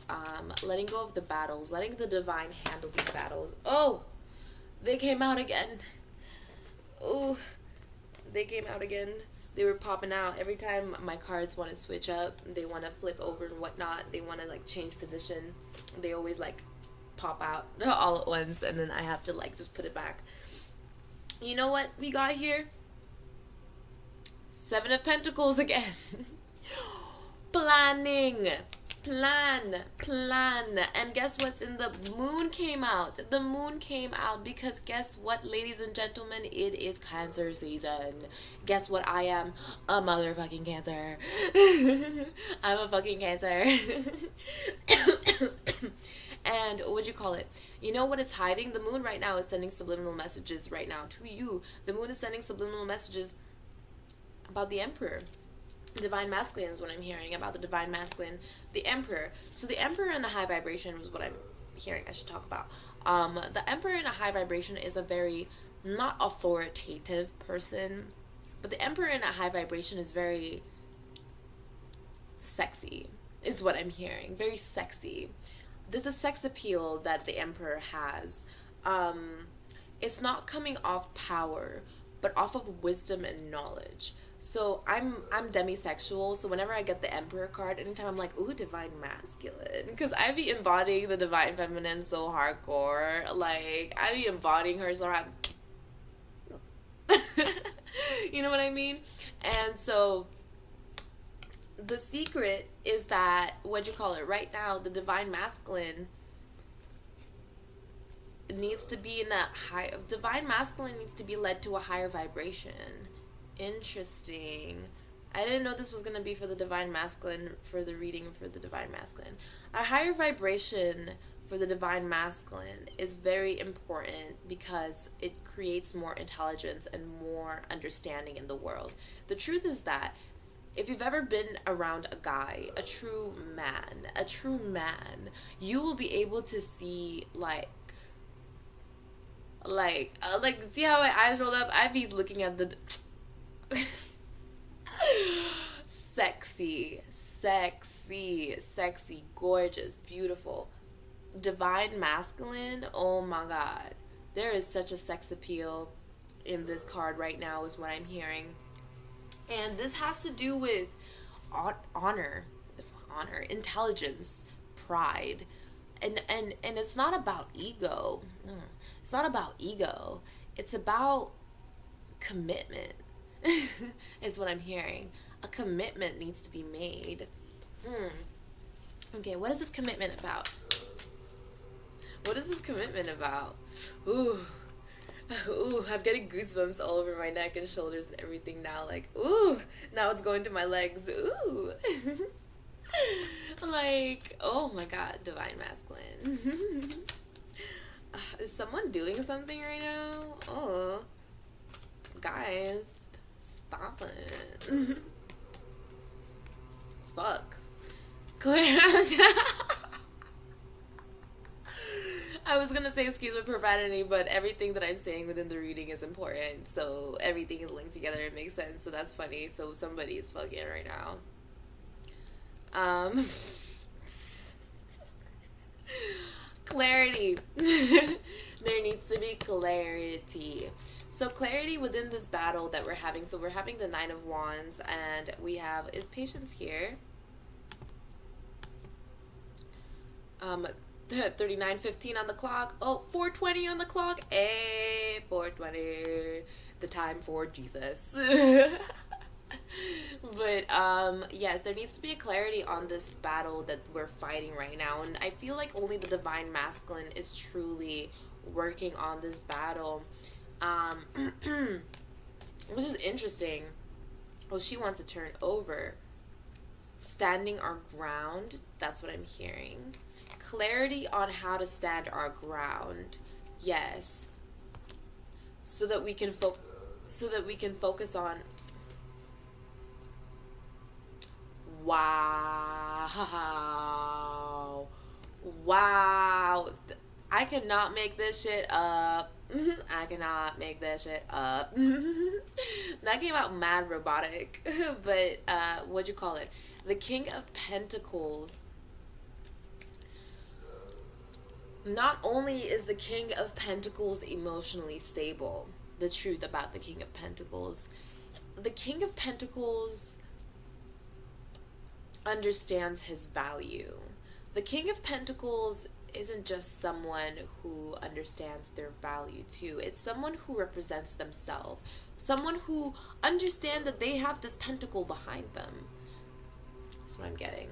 letting go of the battles, letting the divine handle these battles. Oh, they came out again. Oh, they came out again. They were popping out every time my cards want to switch up. They want to flip over and whatnot. They want to like change position. They always like pop out all at once, and then I have to like just put it back. You know what we got here? Seven of Pentacles again. Planning. Plan. And guess what's in the moon came out? The moon came out because guess what, ladies and gentlemen? It is Cancer season. Guess what I am? A motherfucking Cancer. I'm a fucking Cancer. And what'd you call it? You know what it's hiding? The moon right now is sending subliminal messages right now to you. The moon is sending subliminal messages about the Emperor. Divine Masculine is what I'm hearing about the Divine Masculine. The Emperor. So the Emperor in a high vibration was what I'm hearing I should talk about. The Emperor in a high vibration is a very not authoritative person, but the Emperor in a high vibration is very sexy, is what I'm hearing. Very sexy. There's a sex appeal that the Emperor has. It's not coming off power, but off of wisdom and knowledge. So I'm demisexual, so whenever I get the Emperor card, anytime I'm like, ooh, Divine Masculine, because I be embodying the Divine Feminine so hardcore. Like, I be embodying her so hard. You know what I mean? And so the secret is that, right now, the Divine Masculine needs to be in Divine Masculine needs to be led to a higher vibration. Interesting. I didn't know this was going to be for the Divine Masculine, for the reading for the Divine Masculine. A higher vibration for the Divine Masculine is very important because it creates more intelligence and more understanding in the world. The truth is that if you've ever been around a guy, a true man, you will be able to see, see how my eyes rolled up? I'd be looking at the sexy, gorgeous, beautiful, Divine Masculine. Oh my God. There is such a sex appeal in this card right now is what I'm hearing. And this has to do with honor, intelligence, pride. And it's not about ego. It's not about ego. It's about commitment. Is what I'm hearing. A commitment needs to be made. Okay, what is this commitment about? What is this commitment about? Ooh, I'm getting goosebumps all over my neck and shoulders and everything now. Like, ooh, now it's going to my legs. Ooh. Like, oh my God, Divine Masculine. Is someone doing something right now? Oh, guys, stop it. Fuck. Claire. I was gonna say excuse my profanity, but everything that I'm saying within the reading is important, so everything is linked together. It makes sense, so that's funny. So somebody is fucking right now. Clarity. There needs to be clarity. So clarity within this battle that we're having. So we're having the Nine of Wands, and we have, is Patience here? 39:15 on the clock. Oh, 4:20 on the clock. Hey, 4:20. The time for Jesus. But yes, there needs to be a clarity on this battle that we're fighting right now, and I feel like only the Divine Masculine is truly working on this battle. Which is interesting. Oh, she wants to turn over. Standing our ground. That's what I'm hearing. Clarity on how to stand our ground. Yes. So that we can focus on. Wow. Wow. I cannot make this shit up. I cannot make that shit up. That came out mad robotic. But, what'd you call it? The King of Pentacles. Not only is the King of Pentacles emotionally stable, the truth about the King of Pentacles, the King of Pentacles understands his value. The King of Pentacles isn't just someone who understands their value too. It's someone who represents themselves. Someone who understands that they have this pentacle behind them. That's what I'm getting.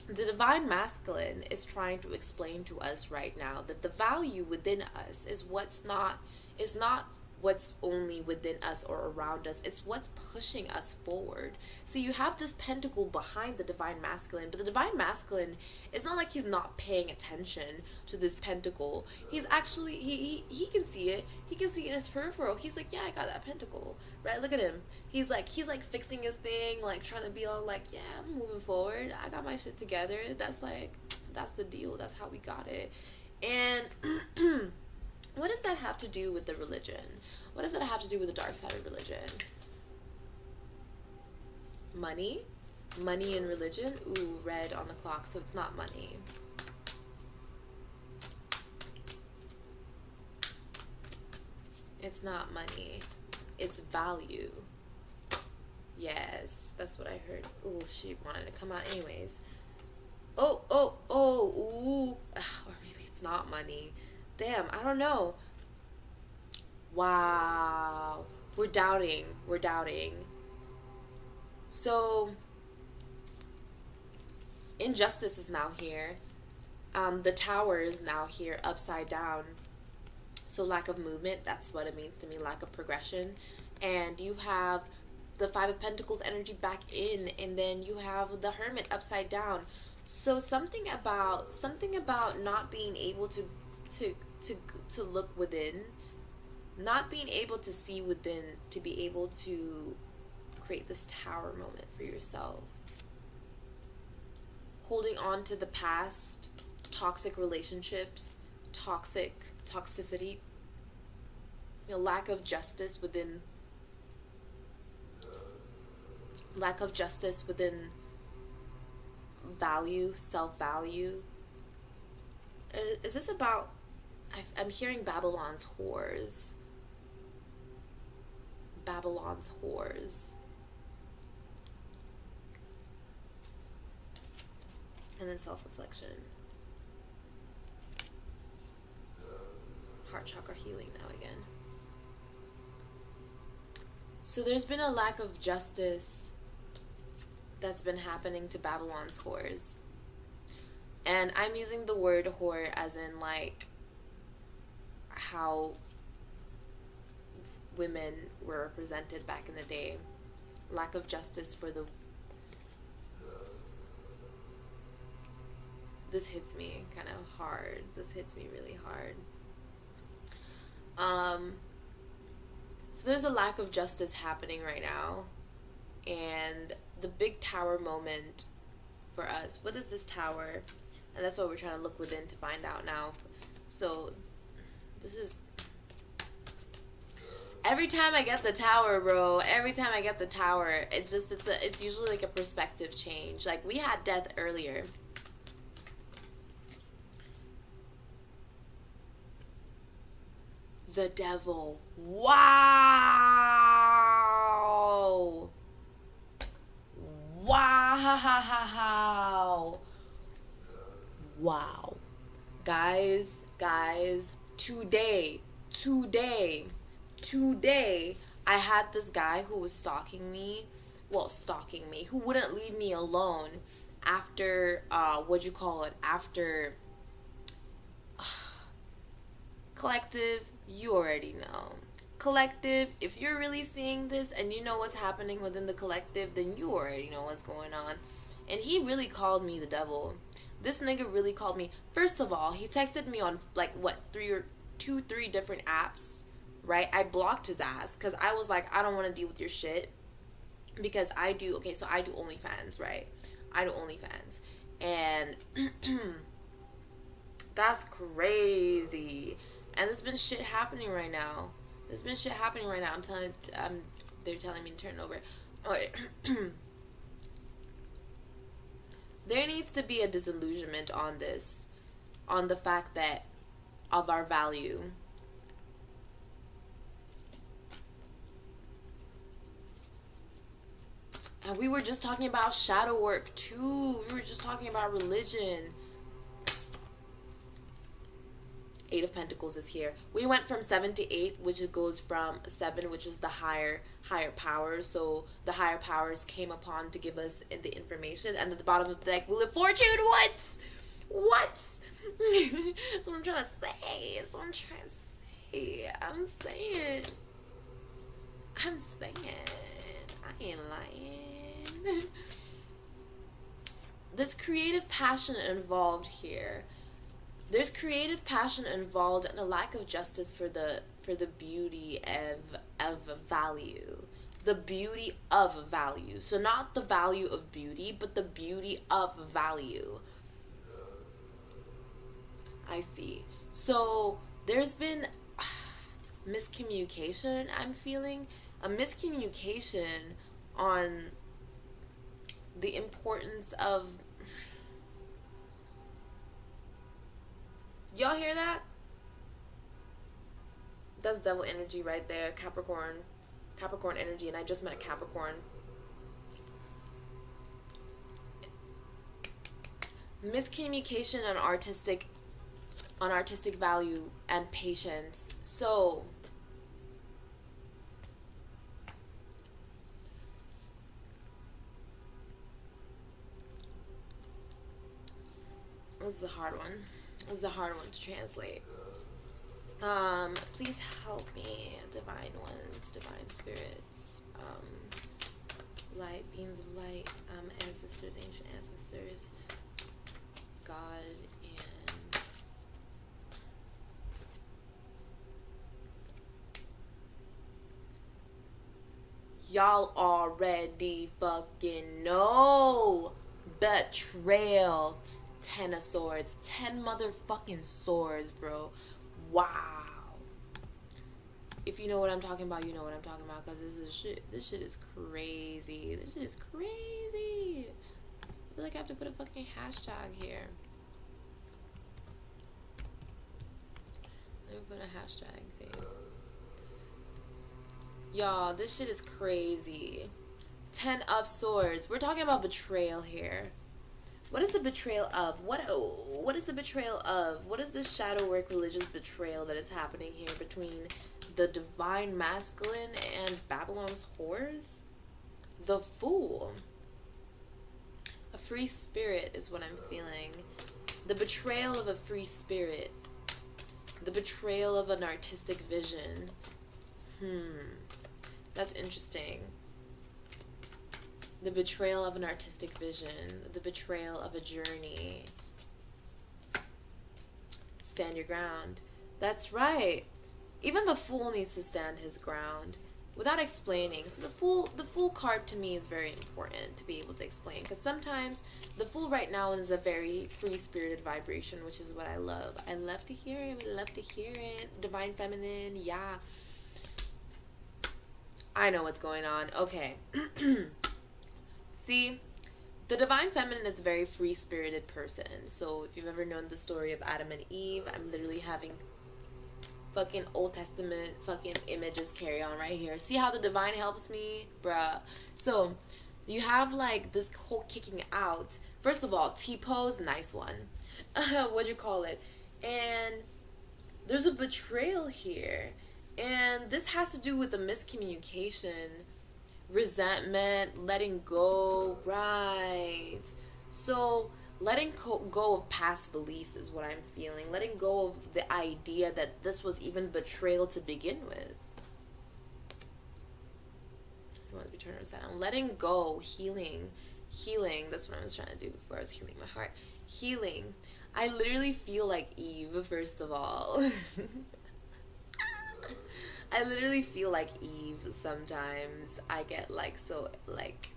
The Divine Masculine is trying to explain to us right now that the value within us is not what's only within us or around us. It's what's pushing us forward. So you have this pentacle behind the Divine Masculine, but the Divine Masculine, it's not like he's not paying attention to this pentacle. He's actually, he can see it. He can see it in his peripheral. He's like, yeah, I got that pentacle, right? Look at him. He's like fixing his thing, like trying to be all like, yeah, I'm moving forward. I got my shit together. That's the deal. That's how we got it. And what does that have to do with the religion? What does that have to do with the dark side of religion? Money? Money and religion? Ooh, red on the clock, so it's not money. It's not money. It's value. Yes, that's what I heard. Ooh, she wanted to come out anyways. Oh, ooh. Or maybe it's not money. Damn, I don't know. Wow. We're doubting. So, injustice is now here. The tower is now here, upside down. So lack of movement, that's what it means to me, lack of progression. And you have the Five of Pentacles energy back in, and then you have the Hermit upside down. So something about not being able to look within, not being able to see within, to be able to create this tower moment for yourself. Holding on to the past, toxic relationships, toxicity, lack of justice within value, self-value. Is this about, I'm hearing Babylon's whores. And then self-reflection. Heart chakra healing now again. So there's been a lack of justice that's been happening to Babylon's whores. And I'm using the word whore as in like how women were represented back in the day. Lack of justice for the... This hits me kind of hard. This hits me really hard. So there's a lack of justice happening right now. And the big tower moment for us. What is this tower? And that's what we're trying to look within to find out now. So this is... Every time I get the tower, bro, it's usually like a perspective change. Like we had death earlier. The devil. Wow. Wow. Wow. Guys, today, I had this guy who was stalking me, who wouldn't leave me alone after, after Collective, you already know. Collective, if you're really seeing this and you know what's happening within the collective, then you already know what's going on. And he really called me the devil. This nigga really called me. First of all, he texted me on like what, three different apps, right? I blocked his ass because I was like, I don't want to deal with your shit. Because I do OnlyFans, right? I do OnlyFans. And that's crazy. And there's been shit happening right now. They're telling me to turn it over. Alright. There needs to be a disillusionment on this. On the fact that of our value. And we were just talking about shadow work too. We were just talking about religion. 8 of Pentacles is here. We went from 7 to 8, which it goes from 7, which is the higher powers. So the higher powers came upon to give us the information. And at the bottom of the deck, Wheel of Fortune. What? That's what I'm trying to say. I'm saying. I ain't lying. There's creative passion involved here. There's creative passion involved and a lack of justice for the beauty of value. The beauty of value. So not the value of beauty, but the beauty of value. I see. So there's been miscommunication, I'm feeling. A miscommunication on the importance of... Y'all hear that? That's devil energy right there. Capricorn energy, and I just met a Capricorn. Miscommunication on artistic value and patience. So this is a hard one. This is a hard one to translate. Please help me, divine ones, divine spirits, light, beings of light, ancestors, ancient ancestors, God, and y'all already fucking know. Betrayal. 10 of Swords. 10 motherfucking swords, bro. Wow. If you know what I'm talking about, you know what I'm talking about. Because this shit is crazy. This shit is crazy. I feel like I have to put a fucking hashtag here. Let me put a hashtag. See. Y'all, this shit is crazy. 10 of Swords. We're talking about betrayal here. What is the betrayal of? What is the betrayal of? What is this shadow work religious betrayal that is happening here between the divine masculine and Babylon's whores? The Fool. A free spirit is what I'm feeling. The betrayal of a free spirit. The betrayal of an artistic vision. That's interesting. The betrayal of an artistic vision. The betrayal of a journey. Stand your ground. That's right. Even the Fool needs to stand his ground without explaining. So the Fool card to me is very important to be able to explain. Because sometimes the Fool right now is a very free-spirited vibration, which is what I love. I love to hear it. I love to hear it. Divine Feminine. Yeah. I know what's going on. Okay. See, the Divine Feminine is a very free-spirited person. So if you've ever known the story of Adam and Eve, I'm literally having fucking Old Testament fucking images carry on right here. See how the divine helps me? Bruh. So you have like this whole kicking out. First of all, T-pose, nice one. What'd you call it? And there's a betrayal here. And this has to do with the miscommunication, resentment, letting go, right? So letting go of past beliefs is what I'm feeling. Letting go of the idea that this was even betrayal to begin with. I want to be turned upside down. Letting go, healing. That's what I was trying to do before I was healing my heart. Healing. I literally feel like Eve, first of all. I literally feel like Eve sometimes. I get like so like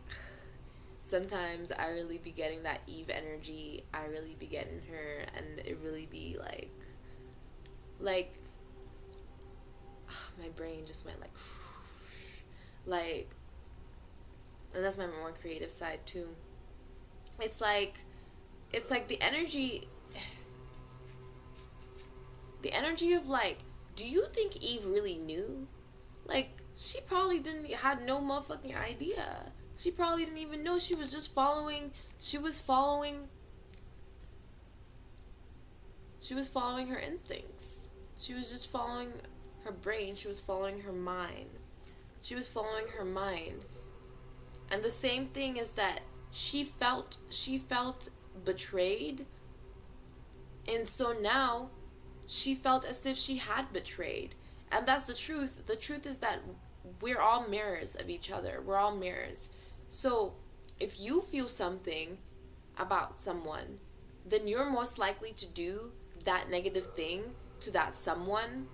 sometimes I really be getting that Eve energy. I really be getting her, and it really be like my brain just went like, and that's my more creative side too. It's like the energy of like, do you think Eve really knew? Like, she probably had no motherfucking idea. She probably didn't even know. She was just following her instincts. She was just following her brain. She was following her mind. And the same thing is that she felt betrayed. And so now she felt as if she had betrayed. And that's the truth. The truth is that we're all mirrors of each other. We're all mirrors. So if you feel something about someone, then you're most likely to do that negative thing to that someone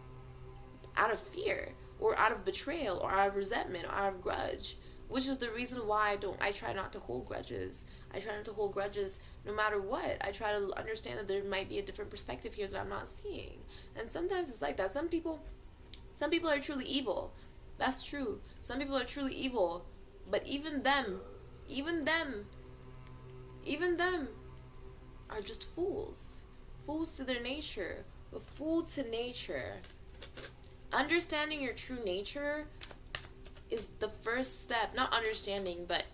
out of fear, or out of betrayal, or out of resentment, or out of grudge. Which is the reason why I try not to hold grudges. I try not to hold grudges no matter what. I try to understand that there might be a different perspective here that I'm not seeing. And sometimes it's like that. Some people are truly evil. That's true. Some people are truly evil. But even them are just fools. Fools to their nature. A fool to nature. Understanding your true nature is the first step. Not understanding, but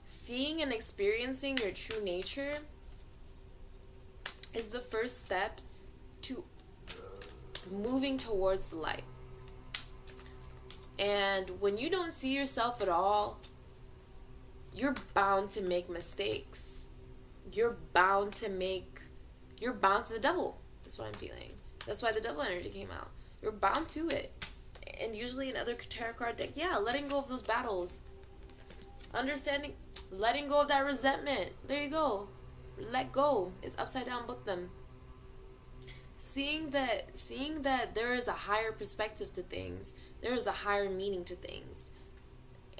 seeing and experiencing your true nature is the first step to moving towards the light. And when you don't see yourself at all, you're bound to make mistakes. You're bound to the devil. That's what I'm feeling. That's why the devil energy came out. You're bound to it. And usually in other tarot card deck, letting go of those battles. Understanding, letting go of that resentment. There you go. Let go. It's upside down, book them. Seeing that there is a higher perspective to things. There is a higher meaning to things.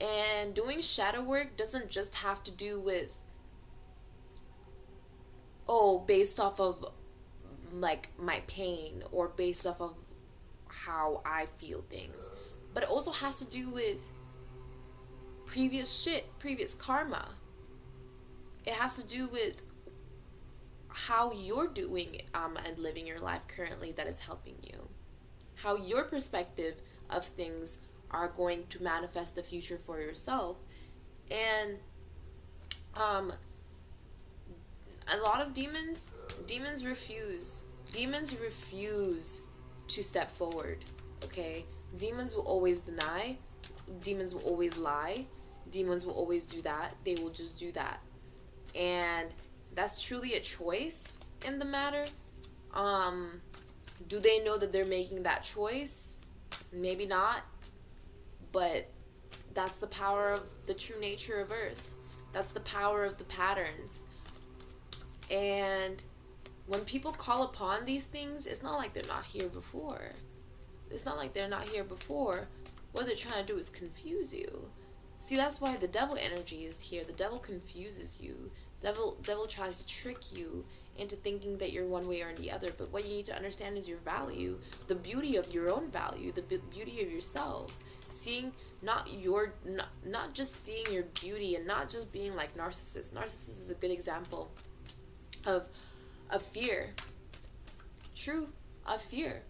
And doing shadow work doesn't just have to do with, based off of like my pain, or based off of how I feel things, but it also has to do with previous karma. It has to do with how you're doing and living your life currently that is helping you, how your perspective of things are going to manifest the future for yourself. And a lot of demons refuse to step forward. Okay, demons will always deny, demons will always lie, demons will always do that. They will just do that. And that's truly a choice in the matter. Do they know that they're making that choice? Maybe not. But that's the power of the true nature of Earth. That's the power of the patterns. And when people call upon these things, it's not like they're not here before. It's not like they're not here before. What they're trying to do is confuse you. See, that's why the devil energy is here. The devil confuses you. Devil tries to trick you into thinking that you're one way or the other. But what you need to understand is your value, the beauty of your own value, the beauty of yourself. Seeing not just seeing your beauty, and not just being like narcissist. Narcissist is a good example of fear. True, of fear.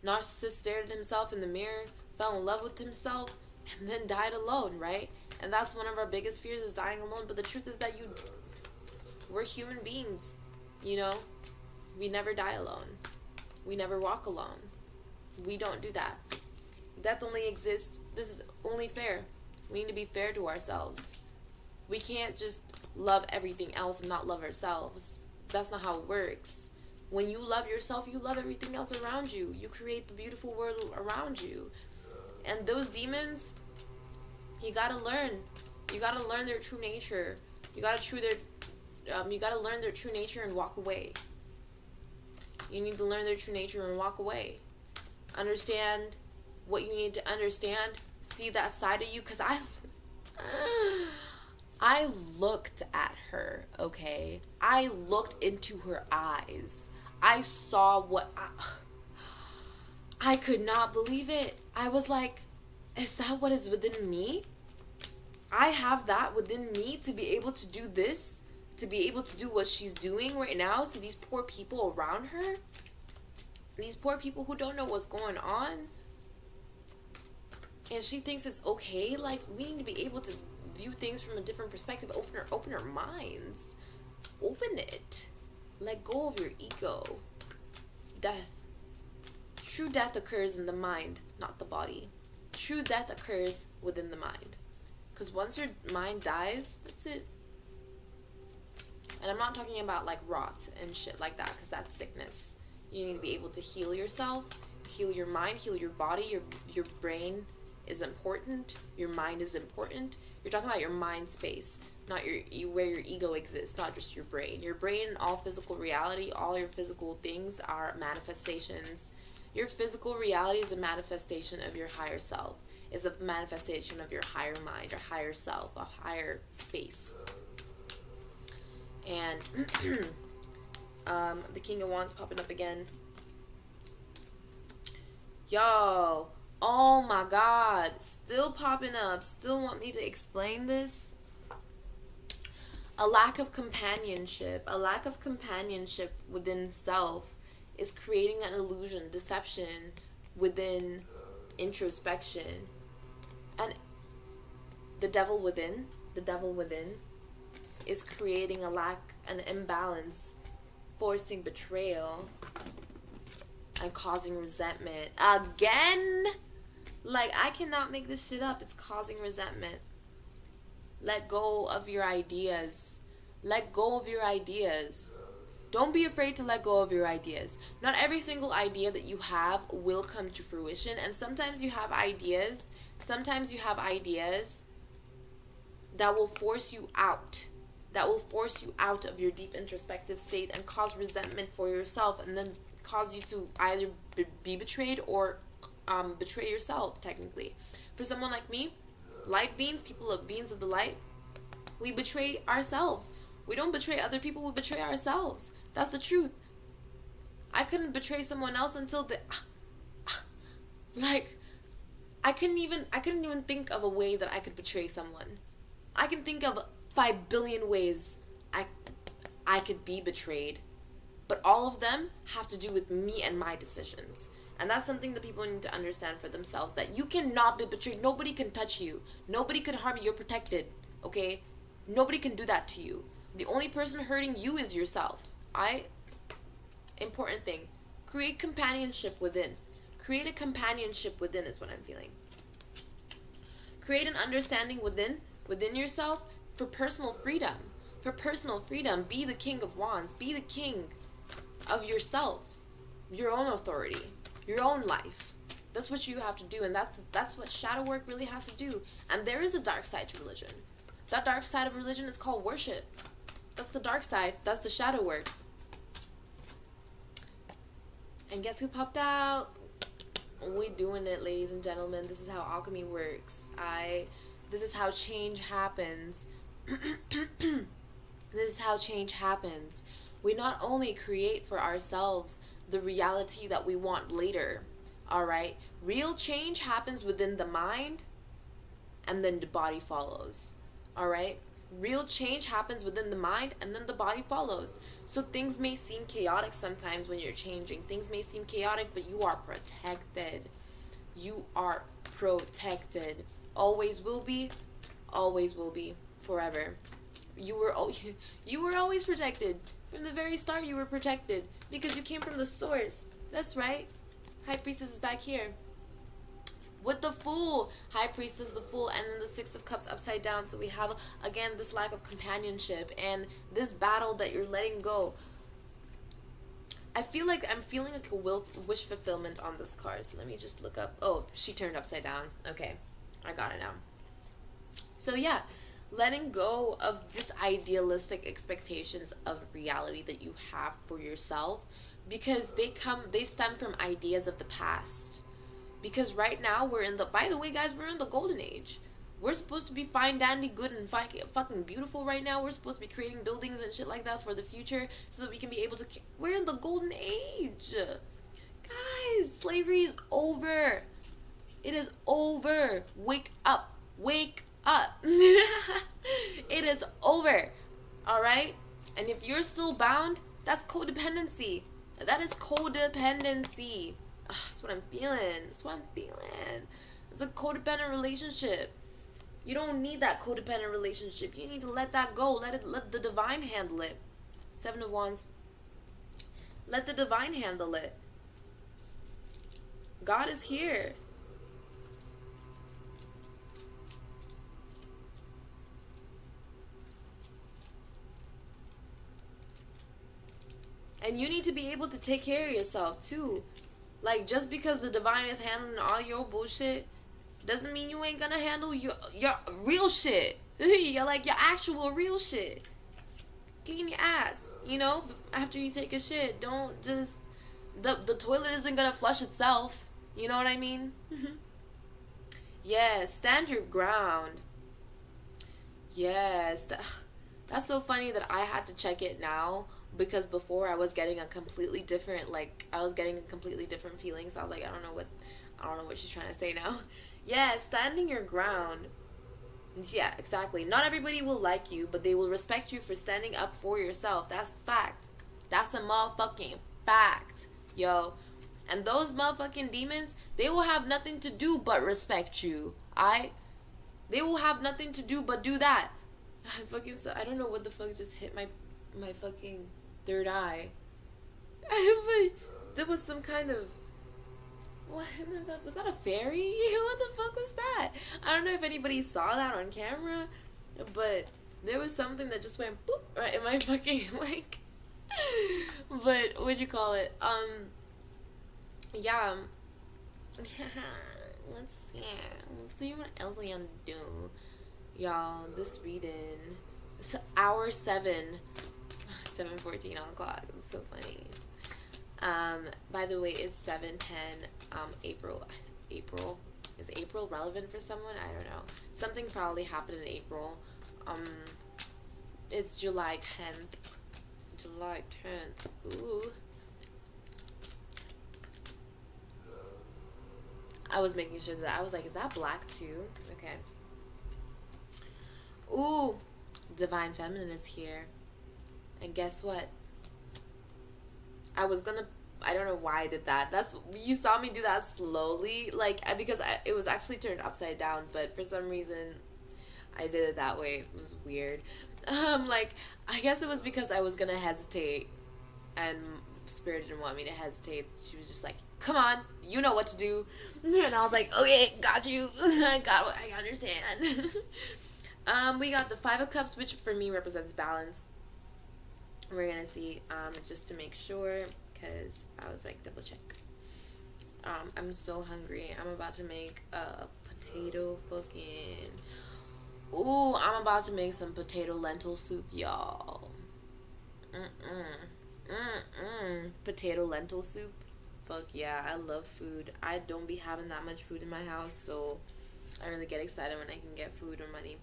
Narcissist stared at himself in the mirror, fell in love with himself, and then died alone, right? And that's one of our biggest fears, is dying alone. But the truth is that we're human beings, We never die alone. We never walk alone. We don't do that. Death only exists. This is only fair. We need to be fair to ourselves. We can't just love everything else and not love ourselves. That's not how it works. When you love yourself, you love everything else around you. You create the beautiful world around you. And those demons, you gotta learn. You gotta learn their true nature. You gotta learn their true nature and walk away. You need to learn their true nature and walk away. Understand what you need to understand. See that side of you. Because I looked at her, okay? I looked into her eyes. I saw what... I could not believe it. I was like, is that what is within me? I have that within me to be able to do this? To be able to do what she's doing right now to these poor people around her? These poor people who don't know what's going on? And she thinks it's okay? Like, we need to be able to view things from a different perspective. Open our minds. Open it. Let go of your ego. Death. True death occurs in the mind, not the body. True death occurs within the mind. Because once your mind dies, that's it. And I'm not talking about like rot and shit like that, because that's sickness. You need to be able to heal yourself, heal your mind, heal your body. Your brain is important. Your mind is important. You're talking about your mind space, not where your ego exists, not just your brain. Your brain, all physical reality, all your physical things are manifestations. Your physical reality is a manifestation of your higher self. Is a manifestation of your higher mind, or higher self, a higher space. And the King of Wands popping up again. Yo, oh my God, still popping up. Still want me to explain this? A lack of companionship. A lack of companionship within self is creating an illusion, deception within introspection. And the devil within is creating a lack, an imbalance, forcing betrayal, and causing resentment. Again? Like, I cannot make this shit up. It's causing resentment. Let go of your ideas. Let go of your ideas. Don't be afraid to let go of your ideas. Not every single idea that you have will come to fruition. And sometimes you have ideas. Sometimes you have ideas that will force you out. That will force you out of your deep introspective state and cause resentment for yourself. And then cause you to either be betrayed or betray yourself, technically. For someone like me, light beings, people of beings of the light, we betray ourselves. We don't betray other people, we betray ourselves. That's the truth. I couldn't betray someone else until I couldn't even think of a way that I could betray someone. I can think of 5 billion ways I could be betrayed. But all of them have to do with me and my decisions. And that's something that people need to understand for themselves, that you cannot be betrayed. Nobody can touch you. Nobody can harm you. You're protected, okay? Nobody can do that to you. The only person hurting you is yourself. Important thing. Create companionship within. Create a companionship within is what I'm feeling. Create an understanding within yourself for personal freedom. For personal freedom, be the King of Wands. Be the king of yourself. Your own authority. Your own life. That's what you have to do, and that's what shadow work really has to do. And there is a dark side to religion. That dark side of religion is called worship. That's the dark side. That's the shadow work. And guess who popped out? We doing it, ladies and gentlemen. This is how alchemy works. This is how change happens. This is how change happens. We not only create for ourselves the reality that we want later, alright? Real change happens within the mind, and then the body follows, alright? Real change happens within the mind, and then the body follows. So things may seem chaotic sometimes when you're changing. Things may seem chaotic, but you are protected. You are protected. Always will be, forever. You were always protected. From the very start, you were protected because you came from the source. That's right. High Priestess is back here. with the Fool. High Priestess, the Fool, and then the Six of Cups upside down. So we have, again, this lack of companionship and this battle that you're letting go. I feel like I'm feeling like a wish fulfillment on this card. So let me just look up. Oh, she turned upside down. Okay, I got it now. So yeah, letting go of this idealistic expectations of reality that you have for yourself, because they stem from ideas of the past. Because right now we're in the, by the way guys, we're in the golden age. We're supposed to be fine, dandy, good, and fucking beautiful right now. We're supposed to be creating buildings and shit like that for the future so that we can be able to... We're in the golden age. Guys, slavery is over. It is over. Wake up. Wake up. It is over. Alright? And if you're still bound, that's codependency. That is codependency. That's what I'm feeling. That's what I'm feeling. It's a codependent relationship. You don't need that codependent relationship. You need to let that go. Let the divine handle it. Seven of Wands. Let the divine handle it. God is here. And you need to be able to take care of yourself too. Like, just because the divine is handling all your bullshit doesn't mean you ain't gonna handle your real shit. You're like your actual real shit. Clean your ass, you know, after you take a shit. Don't just, the toilet isn't gonna flush itself. You know what I mean? Yeah, stand your ground. Yes. That's so funny that I had to check it now, because before I was getting a completely different, feeling. So I was like, I don't know what she's trying to say now. Yeah, standing your ground. Yeah, exactly. Not everybody will like you, but they will respect you for standing up for yourself. That's fact. That's a motherfucking fact, yo. And those motherfucking demons, they will have nothing to do but respect you. They will have nothing to do but do that. I don't know what the fuck just hit my fucking third eye. There was some kind of... What in the fuck? Was that a fairy? What the fuck was that? I don't know if anybody saw that on camera, but there was something that just went boop right in my fucking, like... But, what'd you call it? Yeah. Let's see what else we gonna do. Y'all, this reading, it's hour 7:14 on the clock. It's so funny. By the way, it's 7:10. April. Is April relevant for someone? I don't know. Something probably happened in April. It's July 10th. July 10th. Ooh. I was making sure that I was like, is that black too? Okay. Ooh, Divine Feminine is here. And guess what? I don't know why I did that. You saw me do that slowly, like, because it was actually turned upside down, but for some reason, I did it that way. It was weird. Like, I guess it was because I was gonna hesitate, and Spirit didn't want me to hesitate. She was just like, come on, you know what to do. And I was like, okay, got you. I understand. We got the Five of Cups, which for me represents balance. We're gonna see, just to make sure, because I was like, double check. I'm so hungry. I'm about to make a potato fucking... Ooh, I'm about to make some potato lentil soup, y'all. Potato lentil soup. Fuck yeah, I love food. I don't be having that much food in my house, so I really get excited when I can get food or money.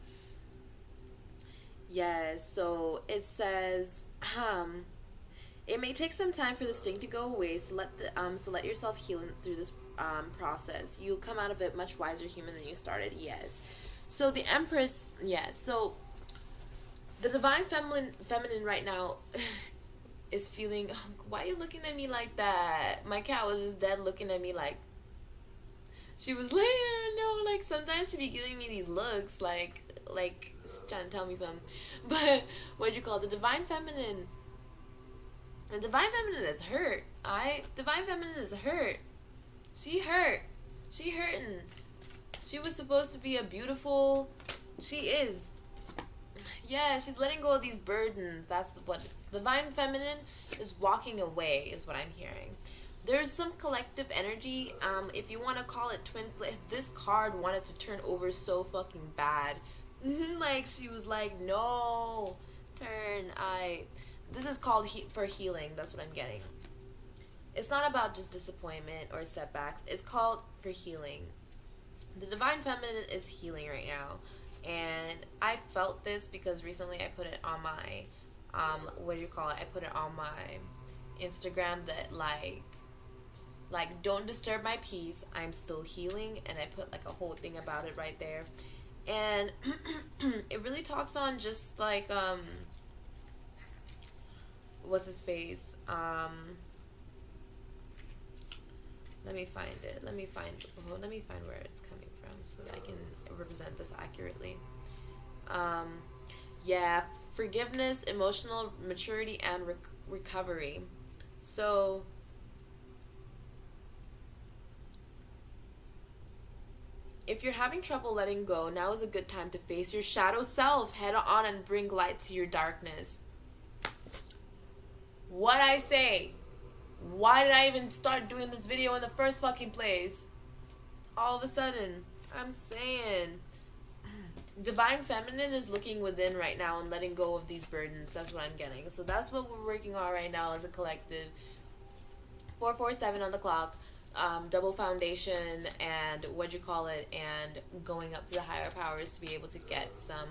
Yes, so it says, it may take some time for the sting to go away, so let yourself heal through this process. You'll come out of it much wiser human than you started. Yes. So the Empress, yes. So the Divine Feminine right now is feeling, why are you looking at me like that? My cat was just dead looking at me like, she was like, I don't know, like sometimes she be giving me these looks like she's trying to tell me something. But what'd you call it? The Divine Feminine? The Divine Feminine is hurt. Divine Feminine is hurt. She hurt. She hurting. She was supposed to be a beautiful... She is. Yeah, she's letting go of these burdens. That's what it's. Divine Feminine is walking away, is what I'm hearing. There's some collective energy. If you want to call it twin flame, this card wanted to turn over so fucking bad. Like, she was like, no, turn. This is called for healing. That's what I'm getting. It's not about just disappointment or setbacks. It's called for healing. The Divine Feminine is healing right now. And I felt this because recently I put it on my, what do you call it? I put it on my Instagram that like, don't disturb my peace. I'm still healing. And I put like a whole thing about it right there. And it really talks on just like, what's his face? Let me find it. Let me find where it's coming from so that I can represent this accurately. Yeah, forgiveness, emotional maturity, and recovery. So, if you're having trouble letting go, now is a good time to face your shadow self head on and bring light to your darkness. What I say? Why did I even start doing this video in the first fucking place? All of a sudden, I'm saying, Divine Feminine is looking within right now and letting go of these burdens. That's what I'm getting. So that's what we're working on right now as a collective. 447 on the clock. Double foundation and and going up to the higher powers to be able to get some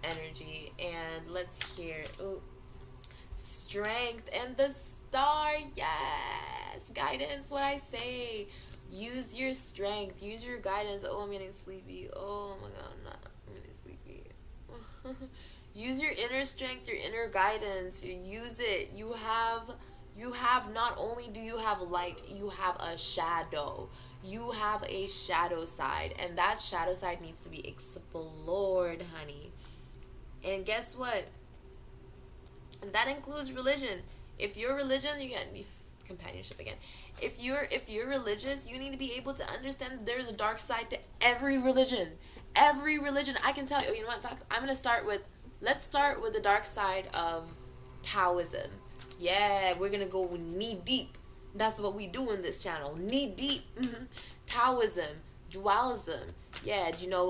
energy. And let's hear strength and the star. Yes, guidance. What I say, use your strength, use your guidance. Oh, I'm getting sleepy. Oh my god, I'm getting sleepy. Use your inner strength, your inner guidance. Use it. You have, not only do you have light, you have a shadow. You have a shadow side, and that shadow side needs to be explored, honey. And guess what? That includes religion. If you're religion, you get companionship again. If you're religious, you need to be able to understand that there's a dark side to every religion. Every religion. I can tell you. You know what? In fact, let's start with the dark side of Taoism. Yeah, we're gonna go knee deep. That's what we do in this channel. Knee deep. Taoism, dualism. Yeah, do you know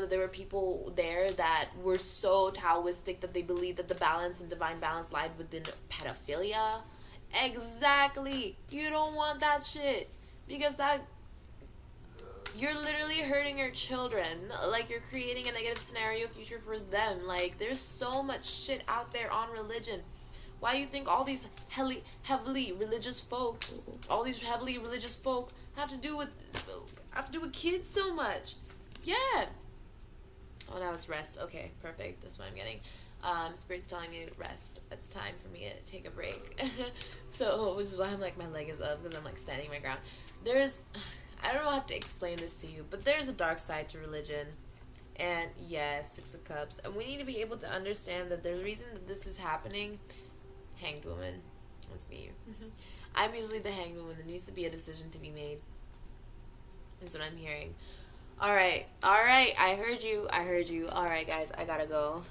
that there were people there that were so Taoistic that they believed that the balance and divine balance lied within pedophilia? Exactly. You don't want that shit, because you're literally hurting your children. Like, you're creating a negative scenario future for them. Like, there's so much shit out there on religion. Why do you think all these heavily religious folk have to do with kids so much? Yeah. Oh, now it's rest. Okay, perfect. That's what I'm getting. Spirit's telling me to rest. It's time for me to take a break. So, which is why I'm like, my leg is up, because I'm like standing my ground. I don't know how to explain this to you, but there's a dark side to religion. And yeah, 6 of Cups. And we need to be able to understand that there's a reason that this is happening. Hanged Woman. That's me. I'm usually the Hanged Woman. There needs to be a decision to be made. That's what I'm hearing. Alright. I heard you. Alright, guys. I gotta go.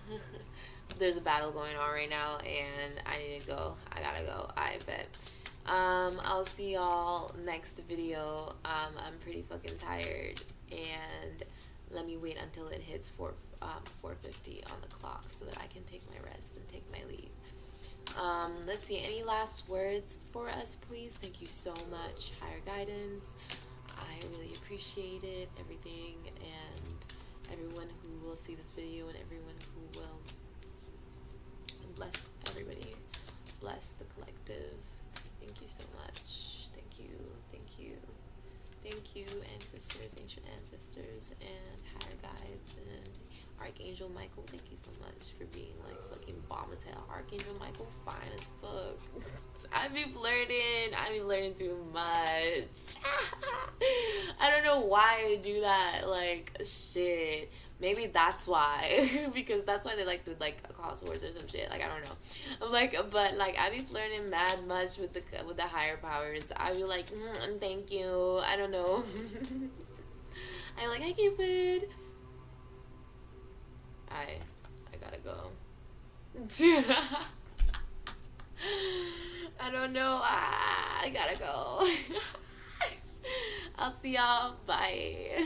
There's a battle going on right now, and I need to go. I gotta go. I bet. I'll see y'all next video. I'm pretty fucking tired, and let me wait until it hits 4:50 on the clock so that I can take my rest and take my leave. Let's see, any last words for us, please? Thank you so much, higher guidance. I really appreciate it, everything, and everyone who will see this video and everyone who will. Bless everybody. Bless the collective. Thank you so much. Thank you. Thank you, ancestors, ancient ancestors, and higher guides, and Archangel Michael. Thank you so much for being like fucking bomb as hell. Archangel Michael, fine as fuck. I be flirting too much. I don't know why I do that. Like, shit. Maybe that's why. Because that's why they like to like call us words or some shit. Like, I don't know. I'm like, but like, I be flirting mad much with the higher powers. I be like, thank you. I don't know. I'm like, hi Cupid. I gotta go. I don't know. I gotta go. I'll see y'all. Bye.